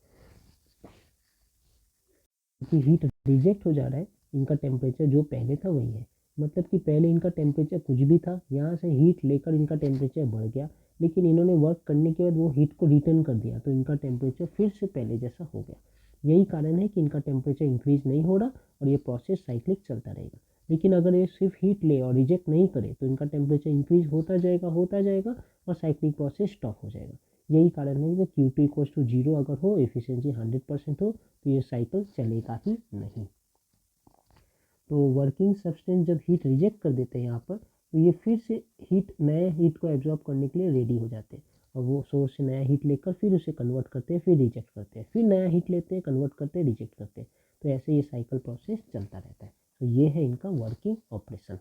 क्योंकि हीट रिजेक्ट हो जा रहा है, इनका टेम्परेचर जो पहले था वही है, मतलब कि पहले इनका टेम्परेचर कुछ भी था, यहाँ से हीट लेकर इनका टेम्परेचर बढ़ गया, लेकिन इन्होंने वर्क करने के बाद वो हीट को रिटर्न कर दिया, तो इनका टेम्परेचर फिर से पहले जैसा हो गया। यही कारण है कि इनका टेम्परेचर इंक्रीज नहीं हो रहा और ये प्रोसेस साइक्लिक चलता रहेगा। लेकिन अगर ये सिर्फ हीट ले और रिजेक्ट नहीं करे तो इनका टेम्परेचर इंक्रीज होता जाएगा और साइक्लिक प्रोसेस स्टॉप हो जाएगा। यही कारण है कि Q2 इक्वल्स टू 0 अगर हो, एफिशिएंसी 100% हो, तो ये साइकिल चलेगा ही नहीं। तो वर्किंग सब्सटेंस जब हीट रिजेक्ट कर देते हैं यहाँ पर, तो ये फिर से नए हीट को एब्जॉर्ब करने के लिए रेडी हो जाते हैं, और वो सोर्स से नया हीट लेकर फिर उसे कन्वर्ट करते हैं, फिर रिजेक्ट करते हैं, फिर नया हीट लेते हैं, कन्वर्ट करते हैं, रिजेक्ट करते हैं। तो ऐसे ये साइकिल प्रोसेस चलता रहता है। तो ये है इनका वर्किंग ऑपरेशन।